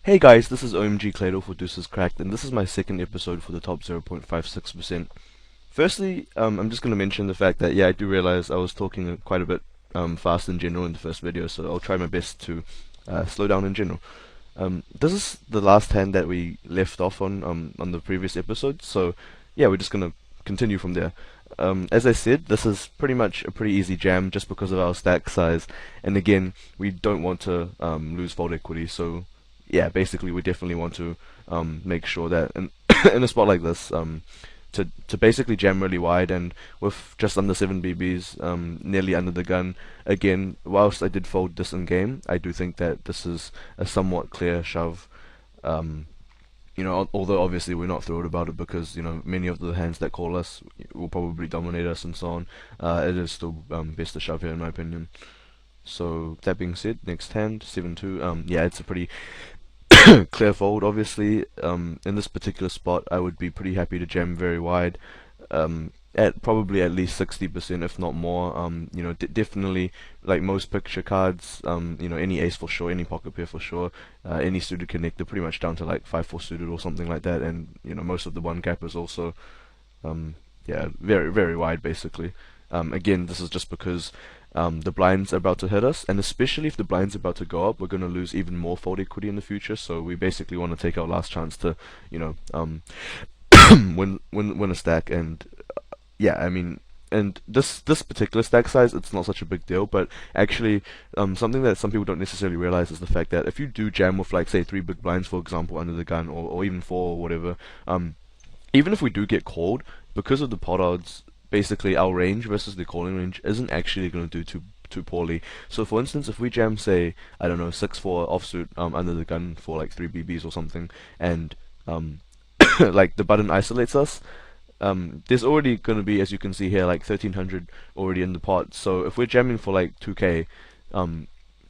Hey guys, this is OMG Clado for Deuces Cracked, and this is my second episode for the top 0.56%. Firstly, I'm just going to mention the fact that, yeah, I do realize I was talking quite a bit fast in general in the first video, so I'll try my best to slow down in general. This is the last hand that we left off on the previous episode, so yeah, we're just going to continue from there. As I said, this is pretty much a pretty easy jam just because of our stack size, and again, we don't want to lose fold equity, so yeah, basically we definitely want to make sure that in a spot like this, to basically jam really wide and with just under 7 BBs, nearly under the gun. Again, whilst I did fold this in game, I do think that this is a somewhat clear shove. Um, although obviously we're not thrilled about it because many of the hands that call us will probably dominate us and so on. It is still best to shove here in my opinion. So that being said, next hand 7-2. Yeah, it's a pretty clear fold, obviously. In this particular spot, I would be pretty happy to jam very wide, at probably at least 60%, if not more. Definitely, like most picture cards, any ace for sure, any pocket pair for sure, any suited connector, pretty much down to like 5-4 suited or something like that, and most of the one gappers also, yeah, very very wide basically. Again, this is just because the blind's about to hit us, and especially if the blind's about to go up, we're going to lose even more fold equity in the future. So we basically want to take our last chance to, win a stack. And yeah, I mean, and this particular stack size, it's not such a big deal. But actually, something that some people don't necessarily realize is the fact that if you do jam with like say 3 big blinds, for example, under the gun, or even 4 or whatever, even if we do get called, because of the pot odds, basically our range versus the calling range isn't actually going to do too poorly. So for instance, if we jam say, I don't know, 6-4 offsuit under the gun for like 3 BBs or something, and like the button isolates us, there's already going to be, as you can see here, like 1300 already in the pot. So if we're jamming for like 2k,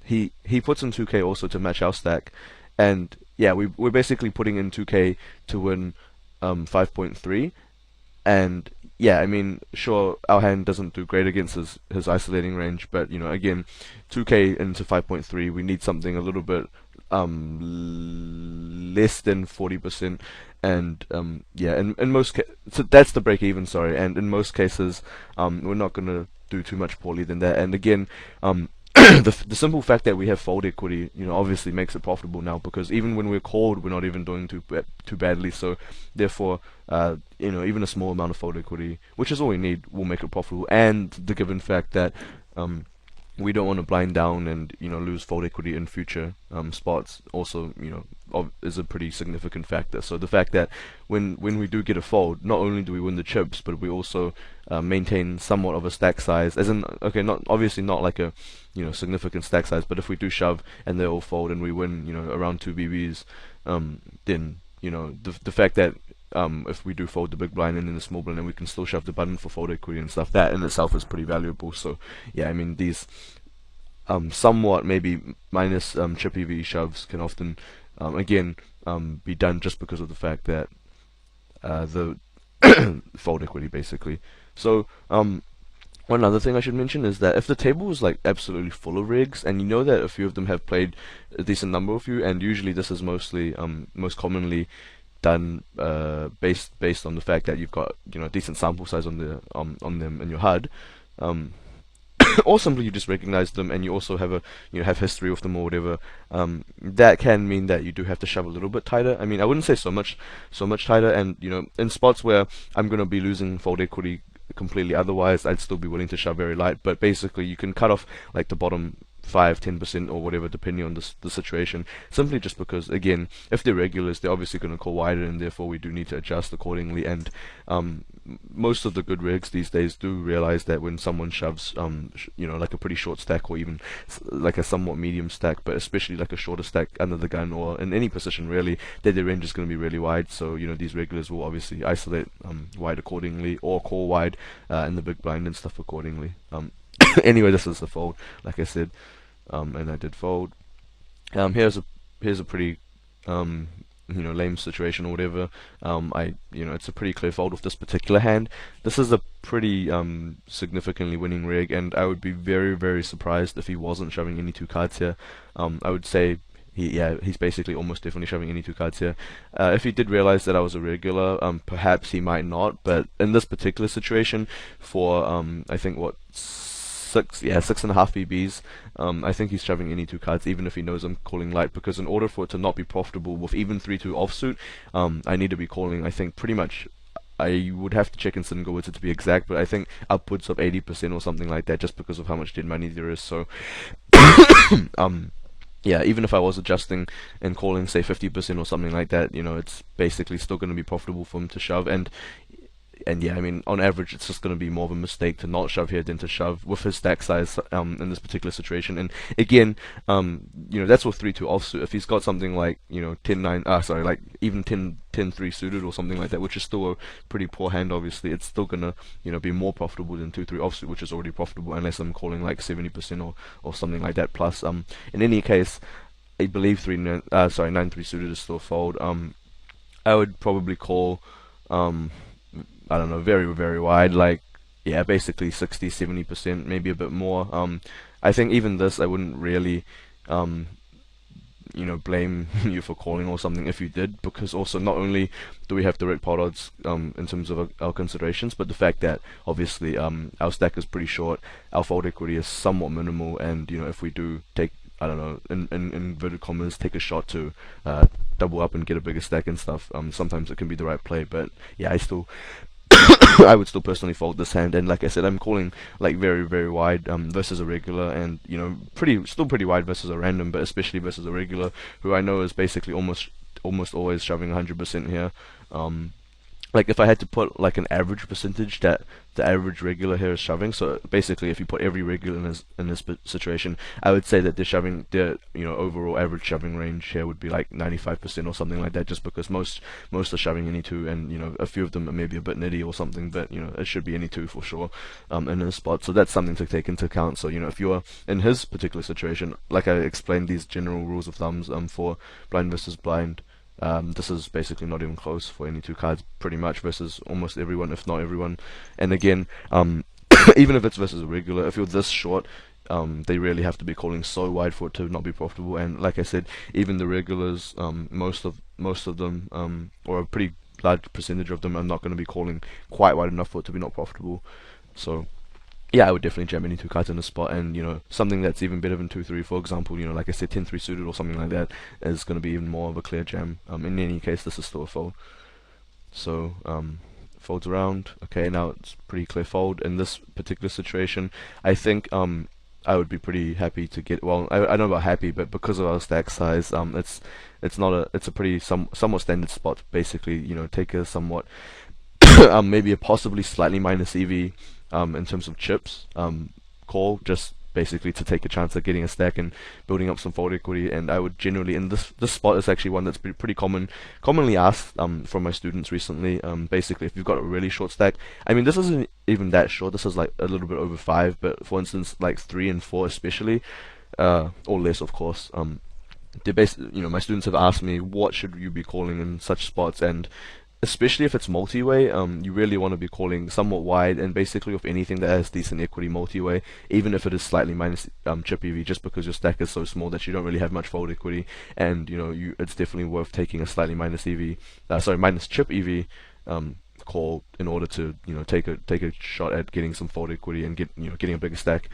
he puts in 2k also to match our stack, and yeah, we're basically putting in 2k to win 5.3. And yeah, I mean, sure, our hand doesn't do great against his isolating range, but again, 2k into 5.3, we need something a little bit less than 40%, and yeah, in most so that's the break even, sorry, and in most cases, we're not gonna do too much poorly than that, and again, the simple fact that we have fold equity, obviously makes it profitable now because even when we're called, we're not even doing too badly. So therefore, even a small amount of fold equity, which is all we need, will make it profitable. And the given fact that we don't want to blind down and lose fold equity in future spots also is a pretty significant factor. So the fact that when we do get a fold, not only do we win the chips, but we also maintain somewhat of a stack size, as in, okay, not obviously not like a significant stack size, but if we do shove and they all fold and we win around 2 BBs, then the fact that if we do fold the big blind and then the small blind, and we can still shove the button for fold equity and stuff, that in itself is pretty valuable. So yeah, I mean, these somewhat maybe minus chippy V shoves can often again be done just because of the fact that the fold equity basically. So one other thing I should mention is that if the table is like absolutely full of rigs, and you know that a few of them have played a decent number of you, and usually this is mostly most commonly done based on the fact that you've got decent sample size on them in your HUD, or simply you just recognize them and you also have a have history with them or whatever. That can mean that you do have to shove a little bit tighter. I mean, I wouldn't say so much tighter, and in spots where I'm gonna be losing fold equity completely, otherwise I'd still be willing to shove very light. But basically, you can cut off like the bottom 5-10% or whatever, depending on the situation, simply just because, again, if they're regulars, they're obviously going to call wider, and therefore we do need to adjust accordingly. And most of the good rigs these days do realize that when someone shoves like a pretty short stack, or even like a somewhat medium stack, but especially like a shorter stack under the gun or in any position really, that their range is going to be really wide. So these regulars will obviously isolate wide accordingly, or call wide in the big blind and stuff accordingly. Anyway, this is the fold, like I said, and I did fold. Here's a pretty lame situation or whatever. It's a pretty clear fold with this particular hand. This is a pretty significantly winning rig, and I would be very very surprised if he wasn't shoving any 2 cards here. I would say he's basically almost definitely shoving any two cards here. If he did realize that I was a regular, perhaps he might not. But in this particular situation, for I think what six and a half VBs, I think he's shoving any two cards, even if he knows I'm calling light. Because in order for it to not be profitable with even 3-2 offsuit, I need to be calling, I think, pretty much. I would have to check in Single to be exact, but I think upwards of 80% or something like that, just because of how much dead money there is. So, yeah, even if I was adjusting and calling, say, 50% or something like that, it's basically still going to be profitable for him to shove. And yeah, I mean, on average, it's just going to be more of a mistake to not shove here than to shove with his stack size in this particular situation. And again, that's with 3-2 offsuit. If he's got something like 10-9, like even 10-3 suited or something like that, which is still a pretty poor hand. Obviously, it's still gonna be more profitable than 2-3 offsuit, which is already profitable, unless I'm calling like 70% or something like that. Plus, in any case, I believe 9-3 suited is still a fold. I would probably call I don't know, very, very wide, like, yeah, basically 60-70%, maybe a bit more. I think even this, I wouldn't really, blame you for calling or something if you did, because also not only do we have direct pot odds in terms of our considerations, but the fact that obviously our stack is pretty short, our fold equity is somewhat minimal, and if we do take, I don't know, in inverted commas, take a shot to double up and get a bigger stack and stuff, sometimes it can be the right play. But yeah, I would still personally fold this hand, and like I said, I'm calling like very, very wide versus a regular, and still pretty wide versus a random, but especially versus a regular, who I know is basically almost always shoving 100% here. Like if I had to put like an average percentage that the average regular here is shoving, so basically if you put every regular in this situation, I would say that their overall average shoving range here would be like 95% or something like that, just because most are shoving any two, and a few of them are maybe a bit nitty or something, but it should be any two for sure in this spot. So that's something to take into account. So if you are in his particular situation, like I explained these general rules of thumbs for blind versus blind. This is basically not even close for any two cards, pretty much, versus almost everyone, if not everyone. And again, even if it's versus a regular, if you're this short, they really have to be calling so wide for it to not be profitable. And like I said, even the regulars, most of them, or a pretty large percentage of them, are not going to be calling quite wide enough for it to be not profitable. So yeah, I would definitely jam any two cards in the spot, and something that's even better than 2-3, for example, like I said, 10-3 suited or something like that is going to be even more of a clear jam. In any case, this is still a fold. So folds around. Okay, now it's pretty clear fold. In this particular situation, I think I would be pretty happy to get. Well, I don't know about happy, but because of our stack size, it's a pretty somewhat standard spot. Basically, take a somewhat maybe a possibly slightly minus EV. In terms of chips, call just basically to take a chance at getting a stack and building up some fold equity. And I would generally, in this spot is actually one that's pretty commonly asked from my students recently. Basically, if you've got a really short stack, I mean, this isn't even that short. This is like a little bit over 5, but for instance, like 3 and 4 especially, or less, of course. My students have asked me, what should you be calling in such spots? And especially if it's multi-way, you really want to be calling somewhat wide, and basically with anything that has decent equity multi-way, even if it is slightly minus chip EV, just because your stack is so small that you don't really have much fold equity, and it's definitely worth taking a slightly minus minus chip EV call in order to take a shot at getting some fold equity and getting a bigger stack.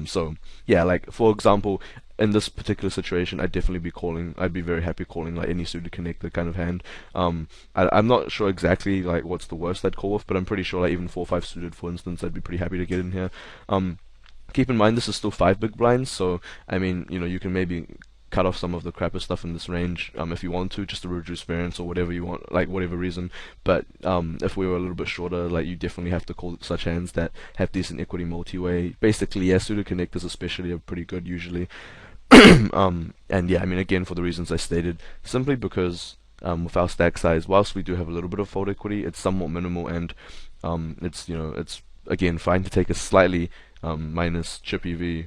So yeah, like for example, in this particular situation, I'd be very happy calling like any suited connector kind of hand. I'm not sure exactly like what's the worst I'd call with, but I'm pretty sure like even 4-5 suited, for instance, I'd be pretty happy to get in here. Keep in mind this is still 5 big blinds, so I mean, you can maybe cut off some of the crapper stuff in this range if you want to, just to reduce variance or whatever you want, like whatever reason. But if we were a little bit shorter, like you definitely have to call such hands that have decent equity multi-way. Basically, yeah, suited connectors especially are pretty good usually. And yeah, I mean, again, for the reasons I stated, simply because with our stack size, whilst we do have a little bit of fold equity, it's somewhat minimal, and it's again fine to take a slightly minus chip EV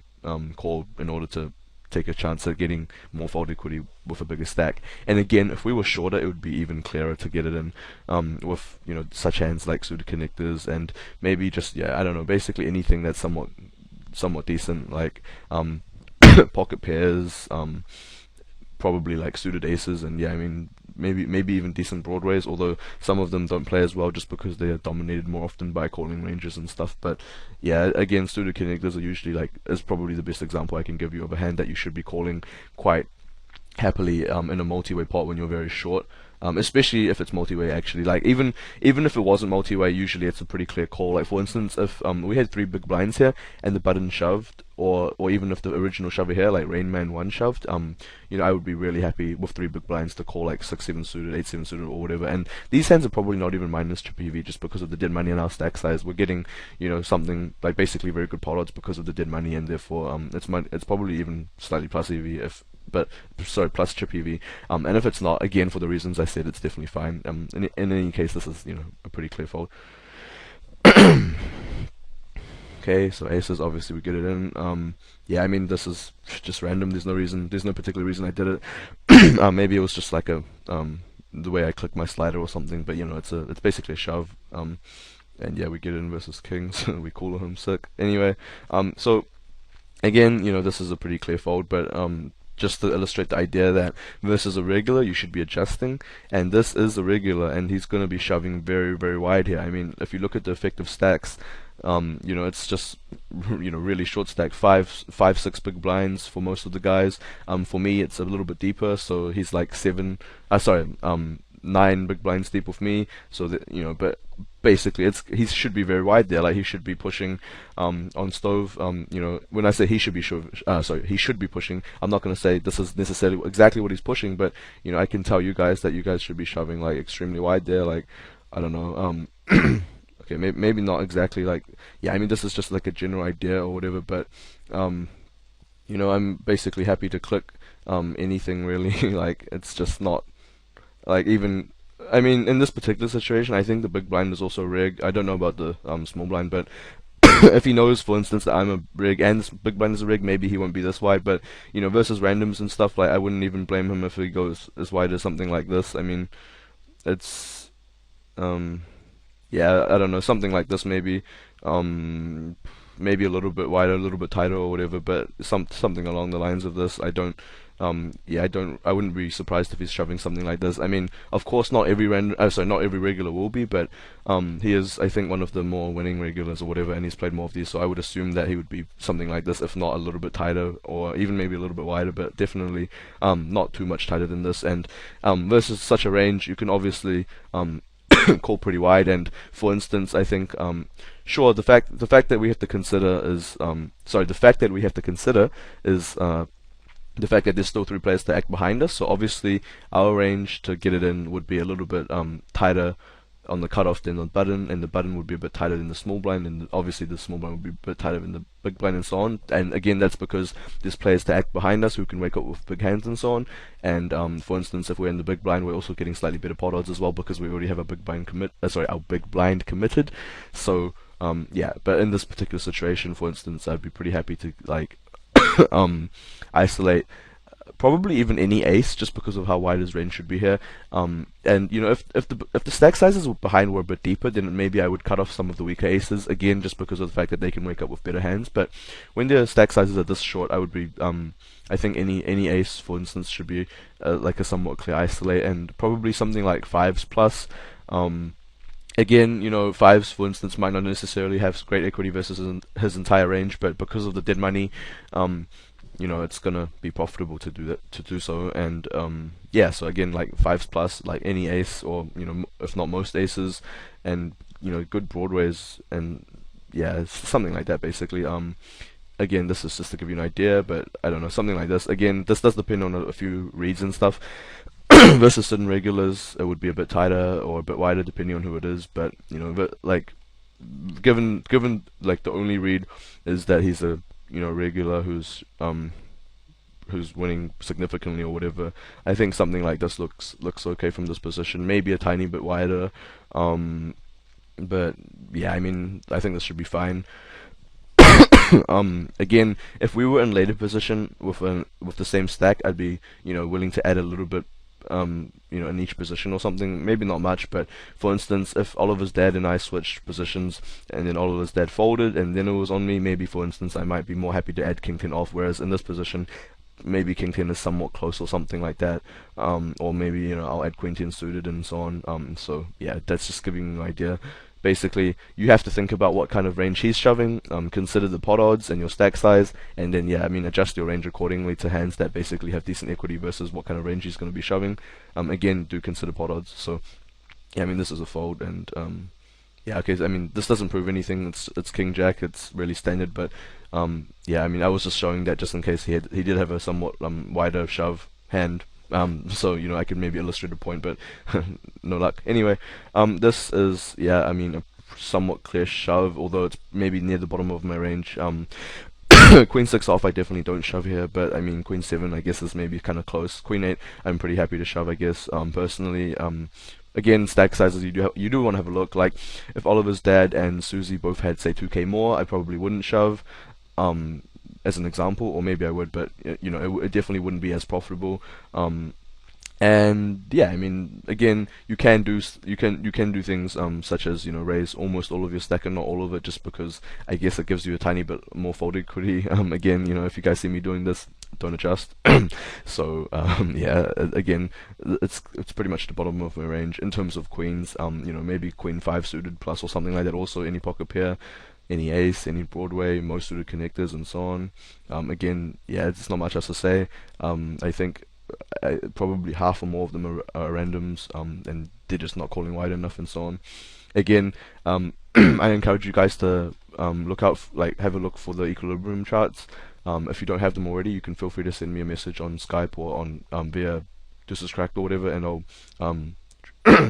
call in order to take a chance at getting more fold equity with a bigger stack. And again, if we were shorter, it would be even clearer to get it in with such hands like suited connectors, and maybe just, yeah, I don't know, basically anything that's somewhat decent, like pocket pairs, probably like suited aces, and yeah, I mean maybe even decent broadways. Although some of them don't play as well just because they are dominated more often by calling ranges and stuff. But yeah, again, suited connectors are usually like is probably the best example I can give you of a hand that you should be calling quite happily in a multi-way pot when you're very short. Especially if it's multi-way actually. Like even if it wasn't multi-way, usually it's a pretty clear call. Like for instance, if we had three big blinds here and the button shoved, or even if the original shover here, like Rain Man 1 shoved, I would be really happy with three big blinds to call like 6-7 suited, 8-7 suited, or whatever. And these hands are probably not even minus chip EV just because of the dead money in our stack size. We're getting something like basically very good pot odds because of the dead money, and therefore it's probably even slightly plus EV if but sorry, plus chip EV. And if it's not, again for the reasons I said, it's definitely fine. In any case, this is a pretty clear fold. Okay, so aces, obviously we get it in. Yeah, I mean this is just random. There's no particular reason I did it. Maybe it was just like the way I click my slider or something. But it's basically a shove. And yeah, we get in versus kings. We call him sick. Anyway, so again, this is a pretty clear fold, but just to illustrate the idea that versus a regular you should be adjusting, and this is a regular, and he's going to be shoving very, very wide here. I mean, if you look at the effective stacks, it's just really short stack, five, 6 big blinds for most of the guys. For me, it's a little bit deeper, so he's like 9 big blinds deep with me. So that but basically he should be very wide there. Like he should be pushing on stove. When I say he should be he should be pushing, I'm not going to say this is necessarily exactly what he's pushing, but I can tell you guys that you guys should be shoving like extremely wide there. Like I don't know. Okay, maybe not exactly like, yeah, I mean this is just like a general idea or whatever, but I'm basically happy to click anything really. Like it's just not like even, I mean in this particular situation I think the big blind is also rig. I don't know about the small blind, but if he knows for instance that I'm a rig and this big blind is a rig, maybe he won't be this wide. But versus randoms and stuff, like I wouldn't even blame him if he goes as wide as something like this. I mean it's yeah, I don't know, something like this maybe, maybe a little bit wider, a little bit tighter or whatever, but something along the lines of this. I wouldn't be surprised if he's shoving something like this. I mean, of course, not every regular will be, but he is, I think, one of the more winning regulars or whatever, and he's played more of these, so I would assume that he would be something like this, if not a little bit tighter, or even maybe a little bit wider, but definitely not too much tighter than this. And versus such a range, you can obviously call pretty wide. And for instance, I think sure, the fact that we have to consider is the fact that we have to consider is the fact that there's still 3 players to act behind us. So obviously our range to get it in would be a little bit tighter on the cutoff than the button, and the button would be a bit tighter than the small blind, and obviously the small blind would be a bit tighter than the big blind, and so on. And again, that's because there's players to act behind us who can wake up with big hands and so on. And for instance, if we're in the big blind, we're also getting slightly better pot odds as well because we already have our big blind committed. So yeah, but in this particular situation, for instance, I'd be pretty happy to like isolate probably even any ace, just because of how wide his range should be here. And if the stack sizes behind were a bit deeper, then maybe I would cut off some of the weaker aces, again just because of the fact that they can wake up with better hands. But when their stack sizes are this short, I would be I think any ace, for instance, should be like a somewhat clear isolate, and probably something like 5s plus. Again, 5s, for instance, might not necessarily have great equity versus his entire range, but because of the dead money, it's gonna be profitable to do so. And yeah, so again, like 5s plus, like any ace, or if not most aces, and good broadways, and yeah, it's something like that basically. Again, this is just to give you an idea, but I don't know, something like this. Again, this does depend on a few reads and stuff. Versus certain regulars, it would be a bit tighter or a bit wider depending on who it is. But like given like the only read is that he's a regular who's winning significantly or whatever, I think something like this looks okay from this position. Maybe a tiny bit wider, but yeah, I mean I think this should be fine. Again, if we were in later position with the same stack, I'd be willing to add a little bit in each position or something. Maybe not much, but for instance, if Oliver's dead and I switched positions, and then Oliver's dead folded, and then it was on me, maybe for instance I might be more happy to add King 10 off, whereas in this position, maybe King 10 is somewhat close or something like that, or maybe I'll add Queen 10 suited and so on. So yeah, that's just giving you an idea. Basically, you have to think about what kind of range he's shoving, consider the pot odds and your stack size, and then yeah, I mean adjust your range accordingly to hands that basically have decent equity versus what kind of range he's going to be shoving. Again, do consider pot odds. So yeah, I mean this is a fold, and yeah, okay. I mean this doesn't prove anything. It's King Jack. It's really standard, but yeah, I mean I was just showing that just in case he did have a somewhat wider shove hand. So I could maybe illustrate a point, but no luck. Anyway, this is, yeah, I mean a somewhat clear shove, although it's maybe near the bottom of my range. Queen 6 off, I definitely don't shove here, but I mean Queen 7, I guess is maybe kind of close. Queen 8, I'm pretty happy to shove, I guess. Personally, again, stack sizes, you do want to have a look. Like if Oliver's dad and Susie both had say 2k more, I probably wouldn't shove. As an example, or maybe I would, but it definitely wouldn't be as profitable. And yeah, I mean, again, you can do things such as raise almost all of your stack and not all of it, just because I guess it gives you a tiny bit more fold equity. Again, if you guys see me doing this, don't adjust. So yeah, again, it's pretty much the bottom of my range in terms of queens. Maybe Queen 5 suited plus or something like that. Also, any pocket pair, any ace, any Broadway, most suited connectors, and so on. Again, yeah, it's not much else to say. I think probably half or more of them are randoms, and they're just not calling wide enough, and so on. Again, I encourage you guys to look out, have a look for the equilibrium charts. If you don't have them already, you can feel free to send me a message on Skype or on via Deuces Cracked or whatever, and I'll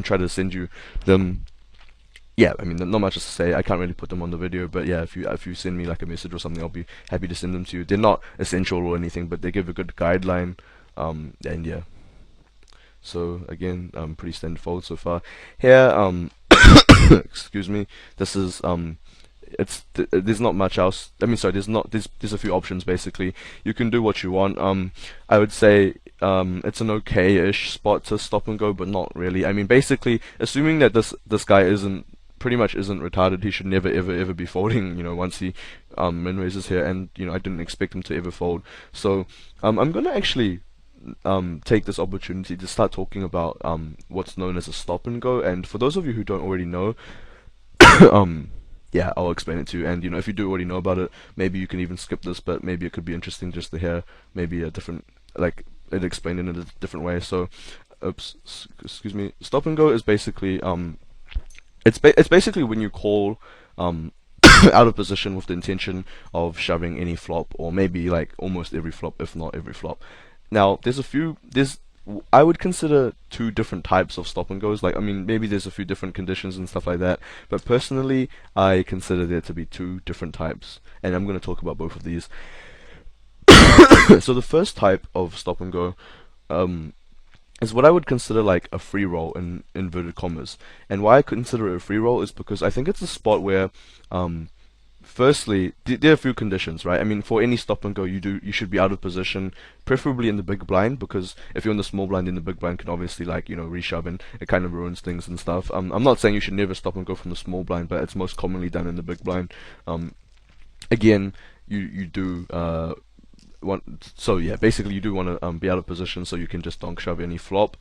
try to send you them. Yeah, I mean, not much to say. I can't really put them on the video, but yeah, if you send me like a message or something, I'll be happy to send them to you. They're not essential or anything, but they give a good guideline. And yeah. So again, pretty standard fold so far. Here, excuse me. This is there's not much else. I mean, sorry, there's a few options basically. You can do what you want. I would say it's an okay-ish spot to stop and go, but not really. I mean, basically, assuming that this guy pretty much isn't retarded, he should never ever be folding, once he min raises here, and I didn't expect him to ever fold. So I'm gonna actually take this opportunity to start talking about what's known as a stop and go. And for those of you who don't already know, yeah, I'll explain it to you. And if you do already know about it, maybe you can even skip this, but maybe it could be interesting just to hear maybe a different, like it explained in a different way. So excuse me, stop and go is basically it's basically when you call out of position with the intention of shoving any flop, or maybe like almost every flop, if not every flop. Now I would consider two different types of stop and goes. Like, I mean, maybe there's a few different conditions and stuff like that, but personally I consider there to be two different types, and I'm going to talk about both of these. So the first type of stop and go is what I would consider like a free roll in inverted commas. And why I consider it a free roll is because I think it's a spot where firstly, there are a few conditions, right? I mean, for any stop and go, you should be out of position, preferably in the big blind, because if you're in the small blind, then the big blind can obviously reshove, and it kind of ruins things and stuff. I'm not saying you should never stop and go from the small blind, but it's most commonly done in the big blind. Again, you do so yeah, basically you do want to be out of position so you can just donk shove any flop.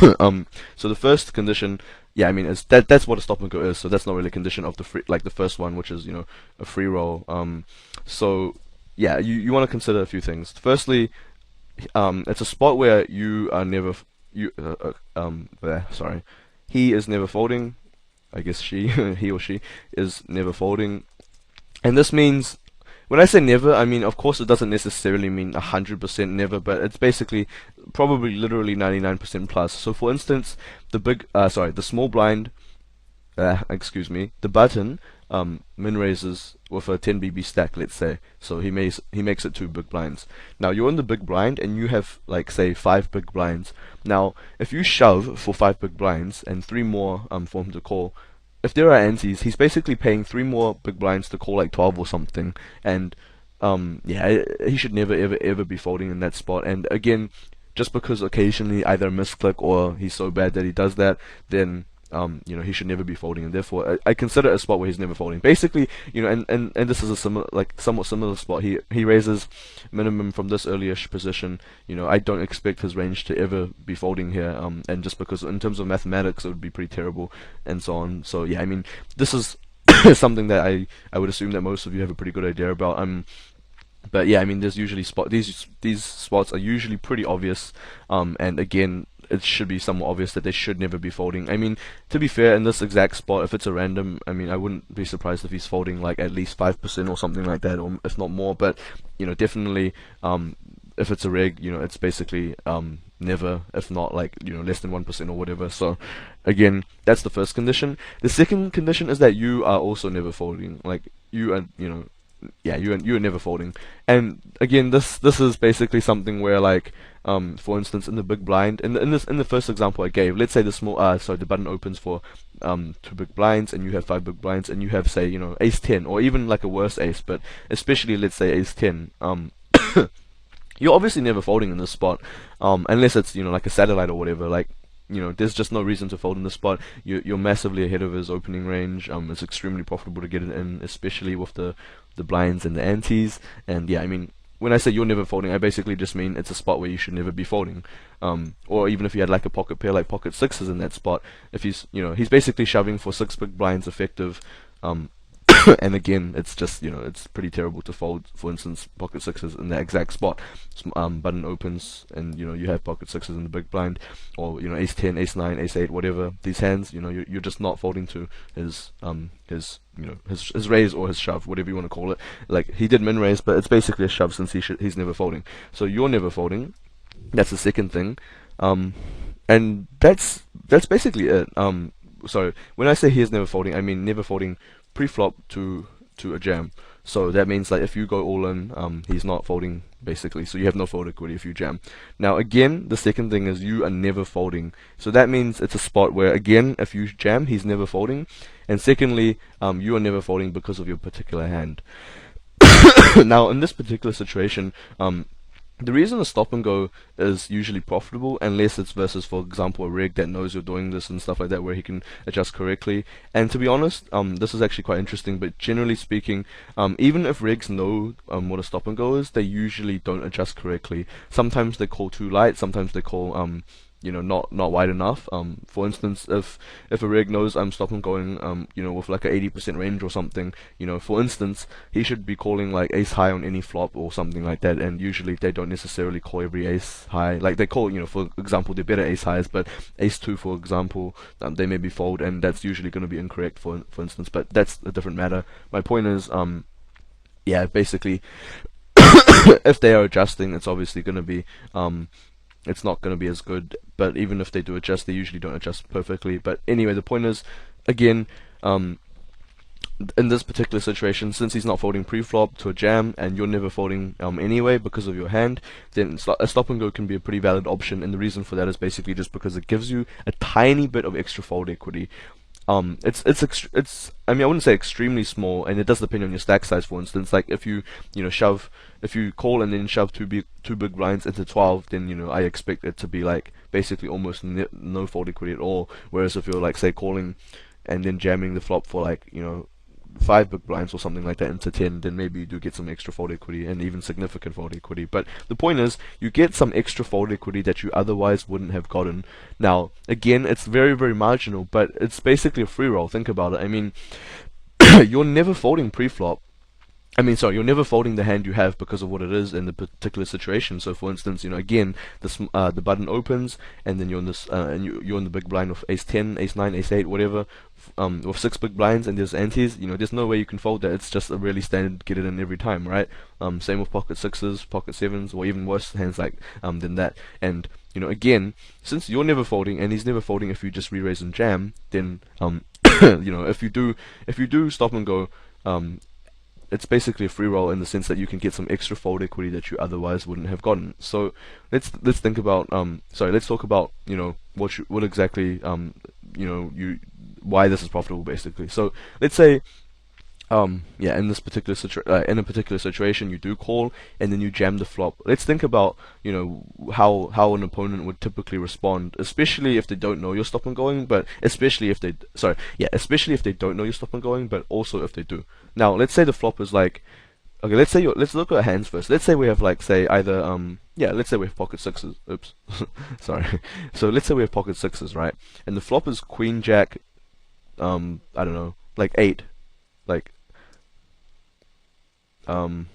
So the first condition, yeah, I mean that's what a stop and go is. So that's not really a condition of the the first one, which is a free roll. So yeah, you want to consider a few things. Firstly, it's a spot where you are never sorry, he is never folding. I guess he or she is never folding, and this means, when I say never, I mean, of course, it doesn't necessarily mean 100% never, but it's basically probably literally 99% plus. So, for instance, the small blind, excuse me, the button min raises with a 10 BB stack, let's say. So he makes it 2 big blinds. Now you're in the big blind and you have like say 5 big blinds. Now if you shove for 5 big blinds and 3 more for him to call, if there are antes, he's basically paying 3 more big blinds to call like 12 or something, and yeah, he should never ever be folding in that spot. And again, just because occasionally either a misclick or he's so bad that he does that, then he should never be folding, and therefore I consider it a spot where he's never folding. Basically, and this is a similar, like somewhat similar spot. He raises minimum from this early-ish position. I don't expect his range to ever be folding here, and just because in terms of mathematics it would be pretty terrible, and so on. So yeah, I mean, this is something that I would assume that most of you have a pretty good idea about. But yeah, I mean, there's usually these spots are usually pretty obvious, and again, it should be somewhat obvious that they should never be folding. I mean, to be fair, in this exact spot, if it's a random, I mean, I wouldn't be surprised if he's folding like at least 5% or something like that, or if not more. But definitely, if it's a rig, it's basically never, if not like less than 1% or whatever. So again, that's the first condition. The second condition is that you are also never folding. Like you are, yeah, you're never folding. And again, this is basically something where, like, for instance, in the big blind, in the first example I gave, let's say the button opens for 2 big blinds, and you have 5 big blinds, and you have, say, ace 10, or even like a worse ace, but especially let's say ace 10. You're obviously never folding in this spot, unless it's like a satellite or whatever. Like, there's just no reason to fold in this spot. You're massively ahead of his opening range. It's extremely profitable to get it in, especially with the blinds and the antes. And yeah, I mean, when I say you're never folding, I basically just mean it's a spot where you should never be folding. Or even if you had like a pocket pair, like pocket sixes in that spot, if he's basically shoving for 6 big blinds effective. And again, it's just, it's pretty terrible to fold, for instance, pocket sixes in that exact spot. Button opens, and you have pocket sixes in the big blind, or ace 10, ace 9, ace 8, whatever these hands. You're just not folding to his raise or his shove, whatever you want to call it. Like, he did min raise, but it's basically a shove, since he's never folding. So you're never folding. That's the second thing, and that's basically it. So when I say he is never folding, I mean never folding pre-flop to a jam. So that means that if you go all in, he's not folding, basically. So you have no fold equity if you jam. Now again, the second thing is you are never folding. So that means it's a spot where, again, if you jam, he's never folding. And secondly, you are never folding because of your particular hand. Now in this particular situation, the reason a stop and go is usually profitable, unless it's versus, for example, a rig that knows you're doing this and stuff like that, where he can adjust correctly. And to be honest, this is actually quite interesting, but generally speaking, even if rigs know what a stop and go is, they usually don't adjust correctly. Sometimes they call too light, sometimes they call not wide enough. For instance, if a rig knows I'm stop and going, with like a 80% range or something, for instance, he should be calling like ace high on any flop or something like that. And usually they don't necessarily call every ace high. Like, they call, for example, they're better ace highs, but ace 2, for example, they maybe fold, and that's usually going to be incorrect, for instance. But that's a different matter. My point is, yeah, basically, if they are adjusting, it's obviously going to be it's not going to be as good. But even if they do adjust, they usually don't adjust perfectly. But anyway, the point is, again, in this particular situation, since he's not folding pre-flop to a jam, and you're never folding anyway because of your hand, then a stop and go can be a pretty valid option. And the reason for that is basically just because it gives you a tiny bit of extra fold equity. It's I mean, I wouldn't say extremely small, and it does depend on your stack size. For instance, like if you if you call and then shove two big blinds into 12, then I expect it to be like basically almost no fold equity at all. Whereas if you're, like, say, calling and then jamming the flop for, like, 5 big blinds or something like that into 10, then maybe you do get some extra fold equity, and even significant fold equity. But the point is, you get some extra fold equity that you otherwise wouldn't have gotten. Now, again, it's very, very marginal, but it's basically a free roll. Think about it. I mean, you're never folding pre-flop. I mean, sorry, you're never folding the hand you have because of what it is in the particular situation. So, for instance, again, the button opens, and then you're in this, and you're in the big blind with ace 10, ace 9, ace 8, whatever, with 6 big blinds, and there's antes. There's no way you can fold that. It's just a really standard get it in every time, right? Same with pocket sixes, pocket sevens, or even worse hands like than that. And again, since you're never folding and he's never folding, if you just re-raise and jam, then if you do stop and go, it's basically a free roll in the sense that you can get some extra fold equity that you otherwise wouldn't have gotten. So let's think about let's talk about what exactly why this is profitable, basically. So let's say yeah, in this particular in a particular situation, you do call and then you jam the flop. Let's think about, how an opponent would typically respond, especially if they don't know you're stop and going, but especially if they, sorry, yeah, especially if they don't know you're stop and going, but also if they do. Now, let's say the flop is like, okay, let's look at hands first. Let's say we have like, say, either, yeah, let's say we have pocket sixes. Oops, sorry. So let's say we have pocket sixes, right? And the flop is queen jack, I don't know, like 8, like, um,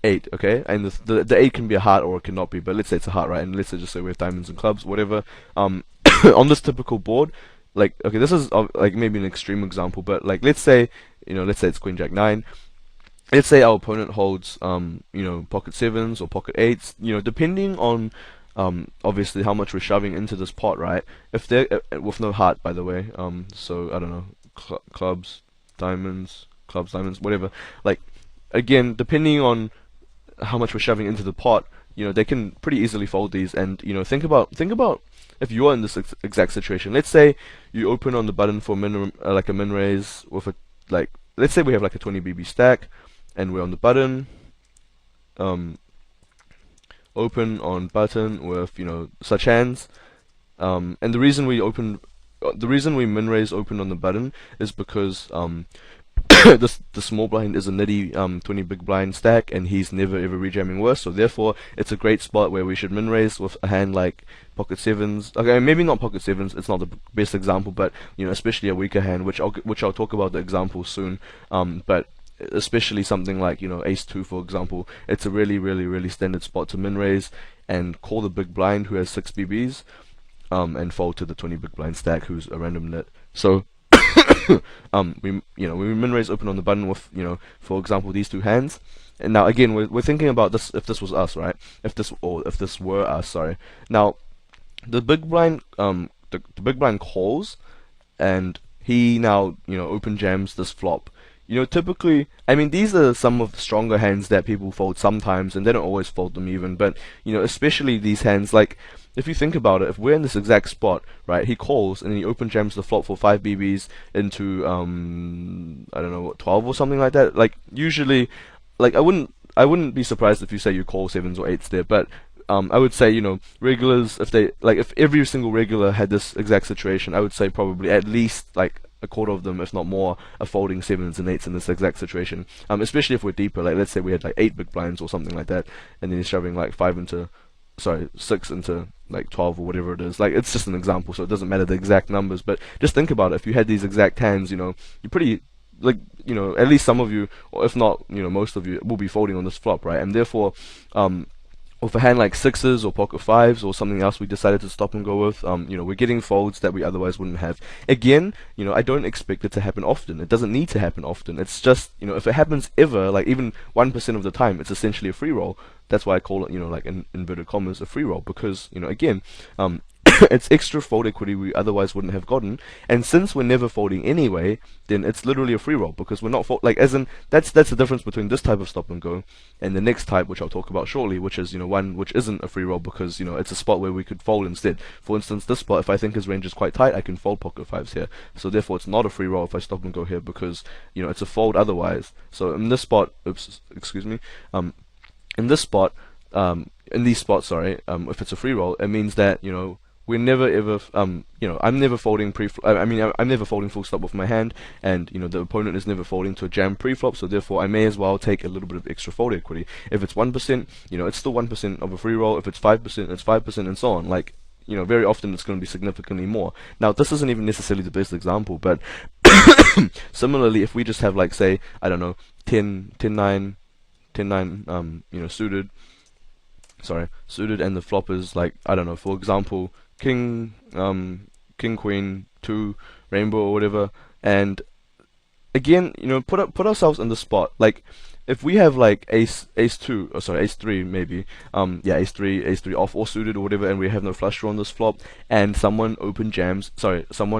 8, okay? And the 8 can be a heart or it cannot be, but let's say it's a heart, right? And let's say just say we have diamonds and clubs, whatever. On this typical board, like, okay, this is like maybe an extreme example, but like, let's say it's queen jack 9. Let's say our opponent holds, pocket sevens or pocket eights, depending on, obviously how much we're shoving into this pot, right? If they're with no heart, by the way, so I don't know, clubs, diamonds, whatever. Like, again, depending on how much we're shoving into the pot, they can pretty easily fold these. And think about if you are in this exact situation. Let's say you open on the button for like a min raise with a, like, let's say we have like a 20 BB stack, and we're on the button, open on button with such hands, and the reason we min raise open on the button is because the small blind is a nitty 20 big blind stack, and he's never ever rejamming worse, so therefore it's a great spot where we should min raise with a hand like pocket sevens. Okay, maybe not pocket sevens, it's not the best example, but especially a weaker hand, which I'll talk about the example soon. But especially something like ace 2, for example, it's a really really really standard spot to min raise and call the big blind who has 6 BBs, and fold to the 20 big blind stack who's a random nit. So we min raise open on the button with for example these two hands. And now again we're thinking about this if this was us, right? If this were us, sorry. Now the big blind the big blind calls, and he now open jams this flop. Typically, I mean, these are some of the stronger hands that people fold sometimes, and they don't always fold them even, but, especially these hands, like, if you think about it, if we're in this exact spot, right, he calls, and he open jams the flop for 5 BBs into, I don't know, what, 12 or something like that. Like, usually, like, I wouldn't be surprised if you say you call 7s or 8s there, but, I would say, regulars, if every single regular had this exact situation, I would say probably at least, like, a quarter of them, if not more, are folding 7s and 8s in this exact situation. Especially if we're deeper, like let's say we had like 8 big blinds or something like that, and then he's shoving like 6 into like 12 or whatever it is. Like, it's just an example, so it doesn't matter the exact numbers, but just think about it. If you had these exact hands, you're pretty, like, at least some of you, or if not, most of you will be folding on this flop, right? And therefore, with a hand like 6s or pocket 5s or something else we decided to stop and go with, we're getting folds that we otherwise wouldn't have. Again, I don't expect it to happen often. It doesn't need to happen often. It's just, if it happens ever, like even 1% of the time, it's essentially a free roll. That's why I call it, like in inverted commas, a free roll, because, again, it's extra fold equity we otherwise wouldn't have gotten, and since we're never folding anyway, then it's literally a free roll, because we're not like, as in, that's the difference between this type of stop and go and the next type, which I'll talk about shortly, which is one which isn't a free roll, because it's a spot where we could fold instead. For instance, this spot, if I think his range is quite tight, I can fold pocket 5s here, so therefore it's not a free roll if I stop and go here, because it's a fold otherwise. So in this spot, oops, excuse me, in this spot, in these spots, sorry, if it's a free roll, it means that we're never ever, I'm never folding I'm never folding full stop with my hand, and the opponent is never folding to a jam pre-flop, so therefore I may as well take a little bit of extra fold equity. If it's 1%, it's still 1% of a free roll. If it's 5%, it's 5%, and so on. Like, very often it's going to be significantly more. Now, this isn't even necessarily the best example, but similarly, if we just have, like, say, I don't know, 10, 9, suited, and the flop is like, I don't know, for example, king queen 2 rainbow or whatever, and again, put ourselves in the spot. Like, if we have like ace 2, or sorry, ace 3 maybe, ace 3 off or suited or whatever, and we have no flush draw on this flop, and someone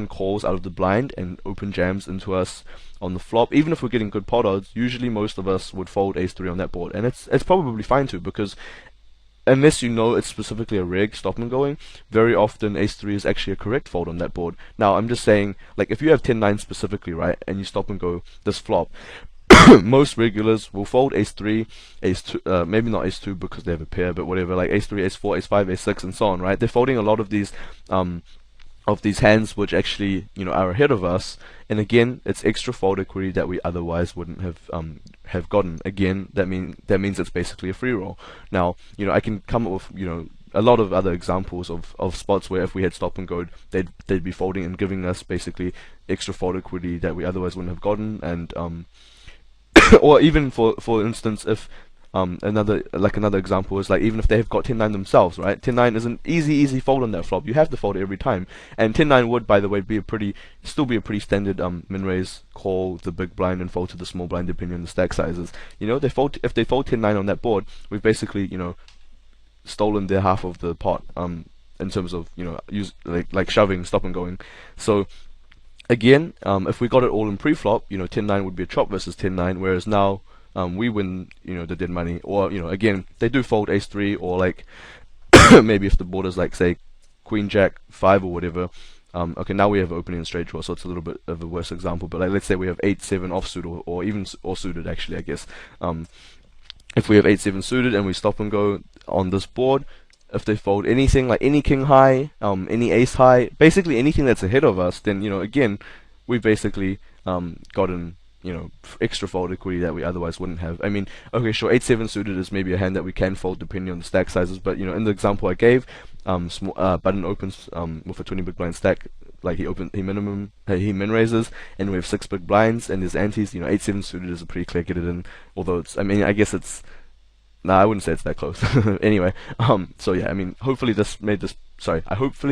calls out of the blind and open jams into us on the flop, even if we're getting good pot odds, usually most of us would fold ace 3 on that board, and it's probably fine too, because unless you know it's specifically a reg stop and going, very often ace-3 is actually a correct fold on that board. Now, I'm just saying, like, if you have 10-9 specifically, right, and you stop and go this flop, most regulars will fold ace-3, ace-2, maybe not ace-2 because they have a pair, but whatever, like ace-3, ace-4, ace-5, ace-6, and so on, right? They're folding a lot of these hands which actually, are ahead of us, and again, it's extra fold equity that we otherwise wouldn't have gotten. Again, that means it's basically a free roll. Now, I can come up with, a lot of other examples of spots where if we had stop and go, they'd be folding and giving us basically extra fold equity that we otherwise wouldn't have gotten, and or even for instance, if another example is like, even if they have got 10-9 themselves, right? 10-9 is an easy fold on that flop. You have to fold it every time. And 10-9 would, by the way, still be a pretty standard min raise, call the big blind and fold to the small blind depending on the stack sizes. If they fold 10-9 on that board, we've basically, stolen their half of the pot in terms of, use like shoving, stop and going. So again, if we got it all in pre-flop, 10-9 would be a chop versus 10-9, whereas now we win, the dead money. Or, again, they do fold ace-3, or like, maybe if the board is like, say, queen jack 5 or whatever. Okay, now we have opening and straight draw, so it's a little bit of a worse example, but like, let's say we have 8-7 offsuit, or even suited, actually, I guess. If we have 8-7 suited and we stop and go on this board, if they fold anything, like any king high, any ace high, basically anything that's ahead of us, then, again, we basically gotten, extra fold equity that we otherwise wouldn't have. I mean, okay, sure, 8-7 suited is maybe a hand that we can fold depending on the stack sizes, but, in the example I gave, button opens with a 20 big blind stack, like he min raises, and we have 6 big blinds, and his antes, 8-7 suited is a pretty clear get it in, although it's, I guess it's, nah, I wouldn't say it's that close. Anyway, so yeah, hopefully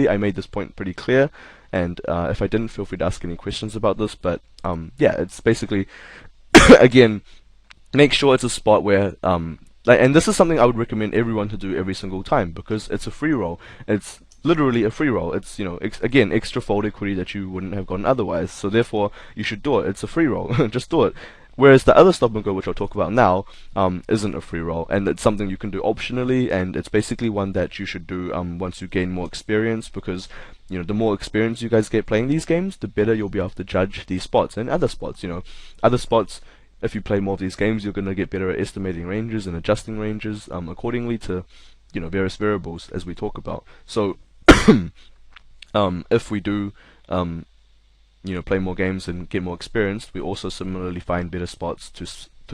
I made this point pretty clear, and if I didn't, feel free to ask any questions about this, but yeah, it's basically, again, make sure it's a spot where, and this is something I would recommend everyone to do every single time, because it's a free roll. It's literally a free roll. It's, again, extra fold equity that you wouldn't have gotten otherwise, so therefore, you should do it. It's a free roll. Just do it. Whereas the other stop and go, which I'll talk about now, isn't a free roll, and it's something you can do optionally, and it's basically one that you should do once you gain more experience, because the more experience you guys get playing these games, the better you'll be able to judge these spots and other spots. Other spots, if you play more of these games, you're gonna get better at estimating ranges and adjusting ranges accordingly to various variables as we talk about. So if we do play more games and get more experience, we also similarly find better spots to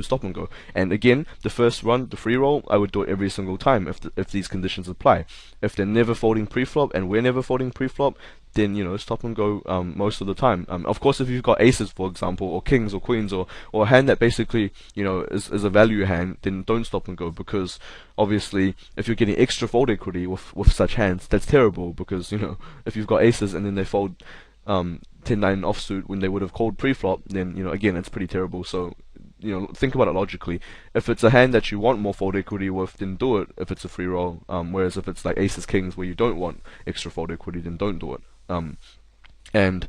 stop and go. And again, the first run, the free roll, I would do it every single time if these conditions apply. If they're never folding pre-flop and we're never folding pre-flop, then stop and go most of the time. Of course, if you've got aces, for example, or kings or queens, or a hand that basically is a value hand, then don't stop and go, because obviously if you're getting extra fold equity with such hands, that's terrible, because if you've got aces and then they fold 10-9 offsuit when they would have called pre-flop, then again, it's pretty terrible. So think about it logically. If it's a hand that you want more fold equity with, then do it if it's a free roll. Whereas if it's like aces kings where you don't want extra fold equity, then don't do it. And